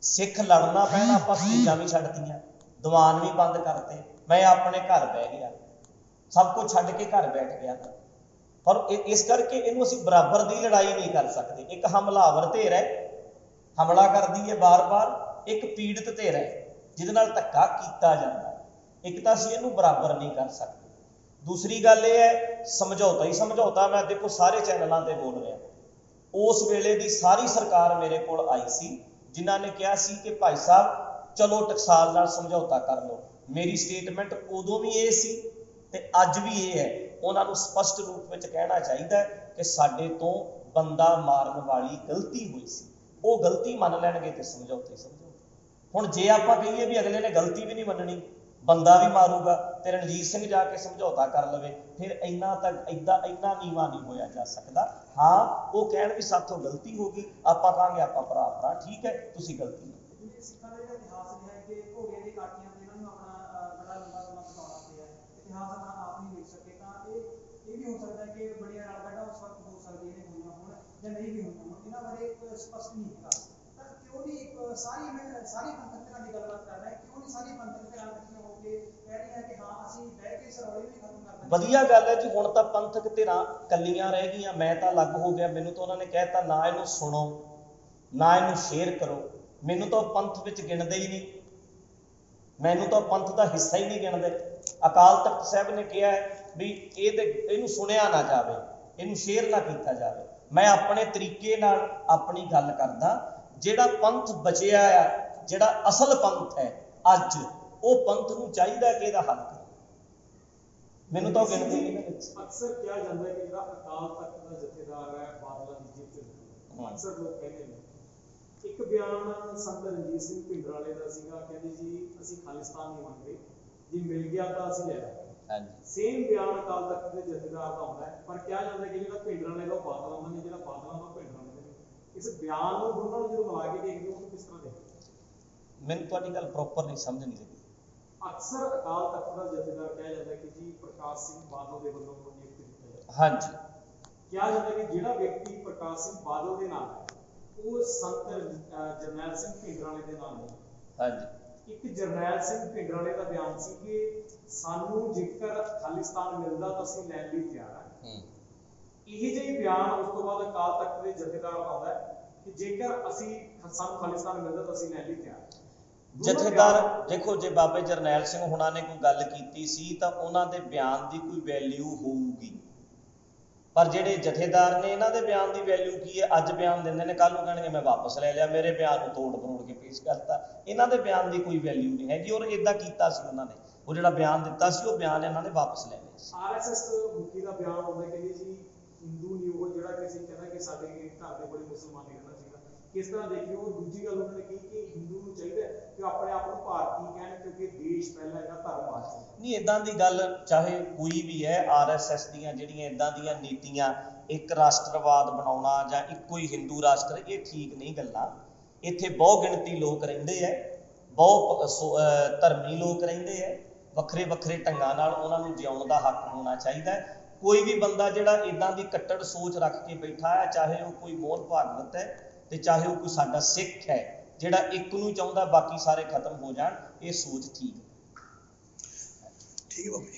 [SPEAKER 1] ਸਿੱਖ ਲੜਨਾ ਪੈਣਾ, ਆਪਾਂ ਸਟੇਜਾਂ ਵੀ ਛੱਡਤੀਆਂ, ਦੀਵਾਨ ਵੀ ਬੰਦ ਕਰਤੇ, ਮੈਂ ਆਪਣੇ ਘਰ ਬਹਿ ਗਿਆ, ਸਭ ਕੁਝ ਛੱਡ ਕੇ ਘਰ ਬੈਠ ਗਿਆ। ਪਰ ਇਸ ਕਰਕੇ ਇਹਨੂੰ ਅਸੀਂ ਬਰਾਬਰ ਦੀ ਲੜਾਈ ਨਹੀਂ ਕਰ ਸਕਦੇ। ਇੱਕ ਹਮਲਾਵਰ ਧਿਰ ਹੈ, ਹਮਲਾ ਕਰਦੀ ਹੈ ਬਾਰ-ਬਾਰ, ਇੱਕ ਪੀੜਤ ਧਿਰ ਹੈ ਜਿਹਦੇ ਨਾਲ ਧੱਕਾ ਕੀਤਾ ਜਾਂਦਾ। ਇੱਕ ਤਾਂ ਅਸੀਂ ਇਹਨੂੰ ਬਰਾਬਰ ਨਹੀਂ ਕਰ ਸਕਦੇ। ਦੂਸਰੀ ਗੱਲ ਇਹ ਹੈ, ਸਮਝੌਤਾ ਹੀ ਸਮਝੌਤਾ। ਮੈਂ ਦੇਖੋ ਸਾਰੇ ਚੈਨਲਾਂ ਤੇ ਬੋਲ ਰਿਹਾ, ਉਸ ਵੇਲੇ ਦੀ ਸਾਰੀ ਸਰਕਾਰ ਮੇਰੇ ਕੋਲ ਆਈ ਸੀ ਜਿਨ੍ਹਾਂ ਨੇ ਕਿਹਾ ਸੀ ਕਿ ਭਾਈ ਸਾਹਿਬ ਚਲੋ ਟਕਸਾਲ ਨਾਲ ਸਮਝੌਤਾ ਕਰ ਲਓ। ਮੇਰੀ ਸਟੇਟਮੈਂਟ ਉਦੋਂ ਵੀ ਇਹ ਸੀ ਤੇ ਅੱਜ ਵੀ ਇਹ ਹੈ। ਉਹਨਾਂ ਨੂੰ ਸਪਸ਼ਟ ਰੂਪ ਵਿੱਚ ਕਹਿਣਾ ਚਾਹੀਦਾ ਹੈ ਕਿ ਸਾਡੇ ਤੋਂ ਬੰਦਾ ਮਾਰਨ ਵਾਲੀ ਗਲਤੀ ਹੋਈ ਸੀ, ਉਹ ਗਲਤੀ ਮੰਨ ਲੈਣਗੇ ਤੇ ਸਮਝੌਤੇ ਸਮਝੌਤੇ। ਹੁਣ ਜੇ ਆਪਾਂ ਕਹੀਏ ਵੀ ਅਗਲੇ ਨੇ ਗਲਤੀ ਵੀ ਨਹੀਂ ਮੰਨਣੀ, ਬੰਦਾ ਵੀ ਮਾਰੂਗਾ ਤੇ ਰਣਜੀਤ ਸਿੰਘ ਜਾ ਕੇ ਸਮਝੌਤਾ ਕਰ ਲਵੇ, ਫਿਰ ਇੰਨਾ ਨੀਵਾਂ ਨਹੀਂ ਹੋਇਆ ਜਾ ਸਕਦਾ। ਹਾਂ, ਉਹ ਕਹਿਣ ਵੀ ਸਾਥੋਂ ਗਲਤੀ ਹੋ ਗਈ, ਆਪਾਂ ਕਹਾਂਗੇ ਆਪਾਂ ਭਰਾ ਠੀਕ ਹੈ, ਤੁਸੀਂ ਗਲਤੀ
[SPEAKER 4] ਜਿਵੇਂ ਸਿੱਖਾਂ ਦਾ ਜਿਹੜਾ ਇਤਿਹਾਸ ਰਿਹਾ ਹੈ ਕਿ ਘੋੜੀਆਂ ਦੀ ਕਾਟੀਆਂ ਤੇ ਇਹਨਾਂ ਨੂੰ ਆਪਣਾ ਬੜਾ ਲੰਬਾ ਬਤਾਉਣਾ ਪਿਆ, ਇਤਿਹਾਸ ਆਪਣਾ ਆਪ ਨਹੀਂ ਲਿਖ ਸਕੇ, ਤਾਂ ਇਹ ਵੀ ਹੋ ਸਕਦਾ ਹੈ ਕਿ ਬੜੀਆਂ ਰਲਗੱਡਾਂ ਉਸ ਵਕਤ ਹੋ ਸਕਦੀਆਂ ਨੇ, ਹੋਈਆਂ ਹੋਣ ਜਾਂ ਨਹੀਂ ਵੀ ਹੋਈਆਂ ਹੋਣ, ਇਹਨਾਂ ਬਾਰੇ ਸਪਸ਼ਟ ਨਹੀਂ ਹੈਗਾ। ਤਾਂ ਕਿਉਂ ਨਹੀਂ ਸਾਰੀ ਪੰਥਕ ਧਿਰਾਂ ਦੀ ਗੱਲਬਾਤ ਕਰ ਰਹੇ, ਕਿਉਂ ਨਹੀਂ ਸਾਰੀ ਪੰਥਕ ਧਿਰਾਂ ਇਕੱਠੀਆਂ ਹੋ ਕੇ ਕਹਿ ਰਹੀਆਂ ਕਿ ਹਾਂ ਅਸੀਂ ਬਹਿ ਕੇ ਇਸ ਰੌਲੇ ਨੂੰ ਖਤਮ ਕਰ ਦਿੰਦੇ।
[SPEAKER 1] ਵਧੀਆ ਗੱਲ ਹੈ ਜੀ। ਹੁਣ ਤਾਂ ਪੰਥਕ ਧਿਰਾਂ ਕੱਲੀਆਂ ਰਹਿ ਗਈਆਂ, ਮੈਂ ਤਾਂ ਅਲੱਗ ਹੋ ਗਿਆ। ਮੈਨੂੰ ਤਾਂ ਉਹਨਾਂ ਨੇ ਕਹਿਤਾ ਨਾ ਇਹਨੂੰ ਸੁਣੋ, ਨਾ ਇਹਨੂੰ ਸ਼ੇਅਰ ਕਰੋ। ਮੈਨੂੰ ਤਾਂ ਪੰਥ ਵਿੱਚ ਗਿਣਦੇ ਹੀ ਨਹੀਂ, ਮੈਨੂੰ ਤਾਂ ਪੰਥ ਦਾ ਹਿੱਸਾ ਹੀ ਨਹੀਂ ਗਿਣਦੇ। ਅਕਾਲ ਤਖਤ ਸਾਹਿਬ ਨੇ ਕਿਹਾ ਵੀ ਇਹਨੂੰ ਸੁਣਿਆ ਨਾ ਜਾਵੇ, ਇਹਨੂੰ ਸ਼ੇਅਰ ਨਾ ਕੀਤਾ ਜਾਵੇ। ਮੈਂ ਆਪਣੇ ਤਰੀਕੇ ਨਾਲ ਆਪਣੀ ਗੱਲ ਕਰਦਾ। ਜਿਹੜਾ ਪੰਥ ਬਚਿਆ ਆ, ਜਿਹੜਾ ਅਸਲ ਪੰਥ ਹੈ ਅੱਜ, ਉਹ ਪੰਥ ਨੂੰ ਚਾਹੀਦਾ ਕਿ ਇਹਦਾ ਹੱਲ ਕਰੇ। ਮੈਨੂੰ ਤਾਂ ਗਿਣਦੇ ਨਹੀਂ ਵਿੱਚ।
[SPEAKER 5] ਅਕਸਰ ਕਿਹਾ ਜਾਂਦਾ ਹੈ ਕਿ ਜਿਹੜਾ ਅਕਾਲ ਤਖਤ ਦਾ ਜਥੇਦਾਰ ਹੈ ਬਾਦਲਾਂ ਦੀ ਜੇਬ ਚ, ਅਕਸਰ ਲੋਕ ਕਹਿੰਦੇ ਨੇ ਇੱਕ ਬਿਆਨ ਸੰਤ ਰਣਜੀਤ ਸਿੰਘ ਭਿੰਡਰਾਂਵਾਲੇ ਦਾ ਸੀਗਾ, ਕਹਿੰਦੇ ਜੀ ਅਸੀਂ ਖਾਲਿਸਤਾਨ ਨਹੀਂ ਮੰਗਦੇ, ਜੇ ਮਿਲ ਗਿਆ ਤਾਂ ਅਸੀਂ ਲੈ ਲਾਂਗੇ।
[SPEAKER 1] ਹਾਂਜੀ
[SPEAKER 5] ਸੇਮ ਬਿਆਨ ਅਕਾਲ ਤਖਤ ਦੇ ਜਥੇਦਾਰ ਦਾ ਆਉਂਦਾ ਹੈ, ਪਰ ਕਿਹਾ ਜਾਂਦਾ ਕਿ ਜਿਹੜਾ ਭਿੰਡਰਾਂਵਾਲੇ ਦਾ ਉਹ ਬਾਦਲ ਆਉਂਦਾ ਨੇ, ਜਿਹੜਾ ਬਾਦਲਾਂ ਦਾ ਉਹ ਭਿੰਡਰਾਂਵਾਲੇ ਦਾ। ਇਸ ਬਿਆਨ ਨੂੰ ਦੋਨਾਂ ਨੂੰ ਜਦੋਂ ਮਿਲਾ ਕੇ ਦੇਖਦੇ ਹੋ ਤਾਂ ਕਿਸ ਤਰ੍ਹਾਂ ਦੇਖਦੇ ਹੋ?
[SPEAKER 1] ਮੈਨੂੰ ਤੁਹਾਡੀ ਗੱਲ ਪ੍ਰੋਪਰ ਨਹੀਂ ਸਮਝ ਨਹੀਂ ਲੱਗੀ।
[SPEAKER 5] ਅਕਸਰ ਅਕਾਲ ਤਖਤ ਦਾ ਜਥੇਦਾਰ ਕਿਹਾ ਜਾਂਦਾ ਕਿ ਜੀ ਪ੍ਰਕਾਸ਼ ਸਿੰਘ ਬਾਦਲ ਦੇ ਵੱਲੋਂ ਨਿਯੁਕਤ ਕੀਤਾ ਜਾਂਦਾ।
[SPEAKER 1] ਹਾਂਜੀ
[SPEAKER 5] ਕਿਹਾ ਜਾਂਦਾ ਕਿ ਜਿਹੜਾ ਵਿਅਕਤੀ ਪ੍ਰਕਾਸ਼ ਸਿੰਘ ਬਾਦਲ ਦੇ ਨਾਲ ਹੈ ਉਹ ਸੰਤ ਜਰਨੈਲ ਸਿੰਘ ਭਿੰਡਰਾਂਵਾਲੇ ਦੇ ਨਾਲ ਨਹੀਂ।
[SPEAKER 1] ਹਾਂਜੀ
[SPEAKER 5] ਇੱਕ ਜਰਨੈਲ ਸਿੰਘ ਭਿੰਡਰਾਂਵਾਲੇ ਦਾ ਬਿਆਨ ਸੀ ਕਿ ਸਾਨੂੰ ਜੇਕਰ ਖਾਲਿਸਤਾਨ ਮਿਲਦਾ ਤਾਂ ਅਸੀਂ ਲੈਣ ਲਈ ਤਿਆਰ ਹਾਂ। ਇਹ ਜਿਹੀ ਬਿਆਨ ਉਸ ਤੋਂ ਬਾਅਦ ਅਕਾਲ ਤਖਤ ਦੇ ਜਥੇਦਾਰ ਦਾ ਆਉਂਦਾ ਹੈ ਕਿ ਜੇਕਰ ਸਾਨੂੰ ਖਾਲਿਸਤਾਨ ਮਿਲਦਾ ਤਾਂ ਅਸੀਂ ਲੈਣ ਲਈ ਤਿਆਰ ਹਾਂ।
[SPEAKER 1] ਜਥੇਦਾਰ ਦੇਖੋ, ਜੇ ਬਾਬੇ ਜਰਨੈਲ ਸਿੰਘ ਹੁਣਾਂ ਨੇ ਕੋਈ ਗੱਲ ਕੀਤੀ ਸੀ ਤਾਂ ਉਹਨਾਂ ਦੇ ਬਿਆਨ ਦੀ ਕੋਈ ਵੈਲਿਊ ਹੋਊਗੀ, ਪਰ ਜਿਹੜੇ ਜਥੇਦਾਰ ਨੇ ਇਹਨਾਂ ਦੇ ਬਿਆਨ ਦੀ ਵੈਲਿਊ ਕੀ ਹੈ? ਅੱਜ ਬਿਆਨ ਦਿੰਦੇ ਨੇ, ਕੱਲ ਨੂੰ ਕਹਿਣਗੇ ਮੈਂ ਵਾਪਸ ਲੈ ਲਿਆ, ਮੇਰੇ ਬਿਆਨ ਨੂੰ ਤੋੜ ਮਰੋੜ ਕੇ ਪੇਸ਼ ਕਰਤਾ। ਇਹਨਾਂ ਦੇ ਬਿਆਨ ਦੀ ਕੋਈ ਵੈਲਿਊ ਨਹੀਂ ਹੈਗੀ, ਔਰ ਇਦਾਂ ਕੀਤਾ ਸੀ ਉਹਨਾਂ ਨੇ। ਉਹ ਜਿਹੜਾ ਬਿਆਨ ਦਿੱਤਾ ਸੀ ਉਹ ਬਿਆਨ ਇਹਨਾਂ ਨੇ ਵਾਪਸ ਲੈ ਲਿਆ ਸੀ।
[SPEAKER 5] ਆਰਐਸਐਸ ਮੁਖੀ ਦਾ ਬਿਆਨ ਆਉਂਦਾ ਕਿ ਜੀ ਹਿੰਦੂ ਨਹੀਂ ਉਹ ਜਿਹੜਾ ਕਿ ਅਸੀਂ ਕਹਿੰਦਾ ਕਿ ਸਾਡੇ ਘਰ ਦੇ ਕੋਲੇ ਮੁਸਲਮਾਨ ਨਹੀਂ ਰਹਿਣਾ ਚਾਹੀਦਾ। ਕਿਸ ਤਰ੍ਹਾਂ ਦੇਖਿਓ? ਦੂਜੀ ਗੱਲ ਉਹਨਾਂ ਨੇ ਕਹੀ ਕਿ ਹਿੰਦੂ ਨੂੰ ਚਾਹੀਦਾ ਕਿ ਆਪਣੇ ਆਪ ਨੂੰ ਭਾਰਤੀ ਕਹਿਣ, ਕਿਉਂਕਿ ਦੇਸ਼ ਪਹਿਲਾਂ ਹੈਗਾ, ਧਰਮ ਬਾਅਦ।
[SPEAKER 1] ਨਹੀਂ, ਇਦਾਂ ਦੀ ਗੱਲ ਚਾਹੇ ਕੋਈ ਵੀ ਹੈ, ਆਰਐਸਐਸ ਦੀਆਂ ਜਿਹੜੀਆਂ ਇਦਾਂ ਦੀਆਂ ਨੀਤੀਆਂ, ਇੱਕ ਰਾਸ਼ਟਰਵਾਦ ਬਣਾਉਣਾ ਜਾਂ ਇੱਕੋ ਹੀ ਹਿੰਦੂ ਰਾਸ਼ਟਰ, ਇਹ ਠੀਕ ਨਹੀਂ ਗੱਲਾਂ। ਇੱਥੇ ਬਹੁ ਗਿਣਤੀ ਲੋਕ ਰਹਿੰਦੇ ਹੈ, ਬਹੁ ਧਰਮੀ ਲੋਕ ਰਹਿੰਦੇ ਹੈ, ਵੱਖਰੇ ਵੱਖਰੇ ਢੰਗਾਂ ਨਾਲ ਉਹਨਾਂ ਨੂੰ ਜਿਉਣ ਦਾ ਹੱਕ ਹੋਣਾ ਚਾਹੀਦਾ ਹੈ। ਕੋਈ ਵੀ ਬੰਦਾ ਜਿਹੜਾ ਇਦਾਂ ਦੀ ਕੱਟੜ ਸੋਚ ਰੱਖ ਕੇ ਬੈਠਾ ਹੈ, ਚਾਹੇ ਉਹ ਕੋਈ ਮੋਹਨ ਭਾਗਵਤ ਹੈ ਤੇ ਚਾਹੇ ਉਹ ਕੋਈ ਸਾਡਾ ਸਿੱਖ ਹੈ, ਜਿਹੜਾ ਇੱਕ ਨੂੰ ਚਾਹੁੰਦਾ ਬਾਕੀ ਸਾਰੇ ਖਤਮ ਹੋ ਜਾਣ, ਇਹ ਸੋਚ ਠੀਕ ਹੈ।
[SPEAKER 3] ਠੀਕ ਹੈ ਬਾਬੂ ਜੀ।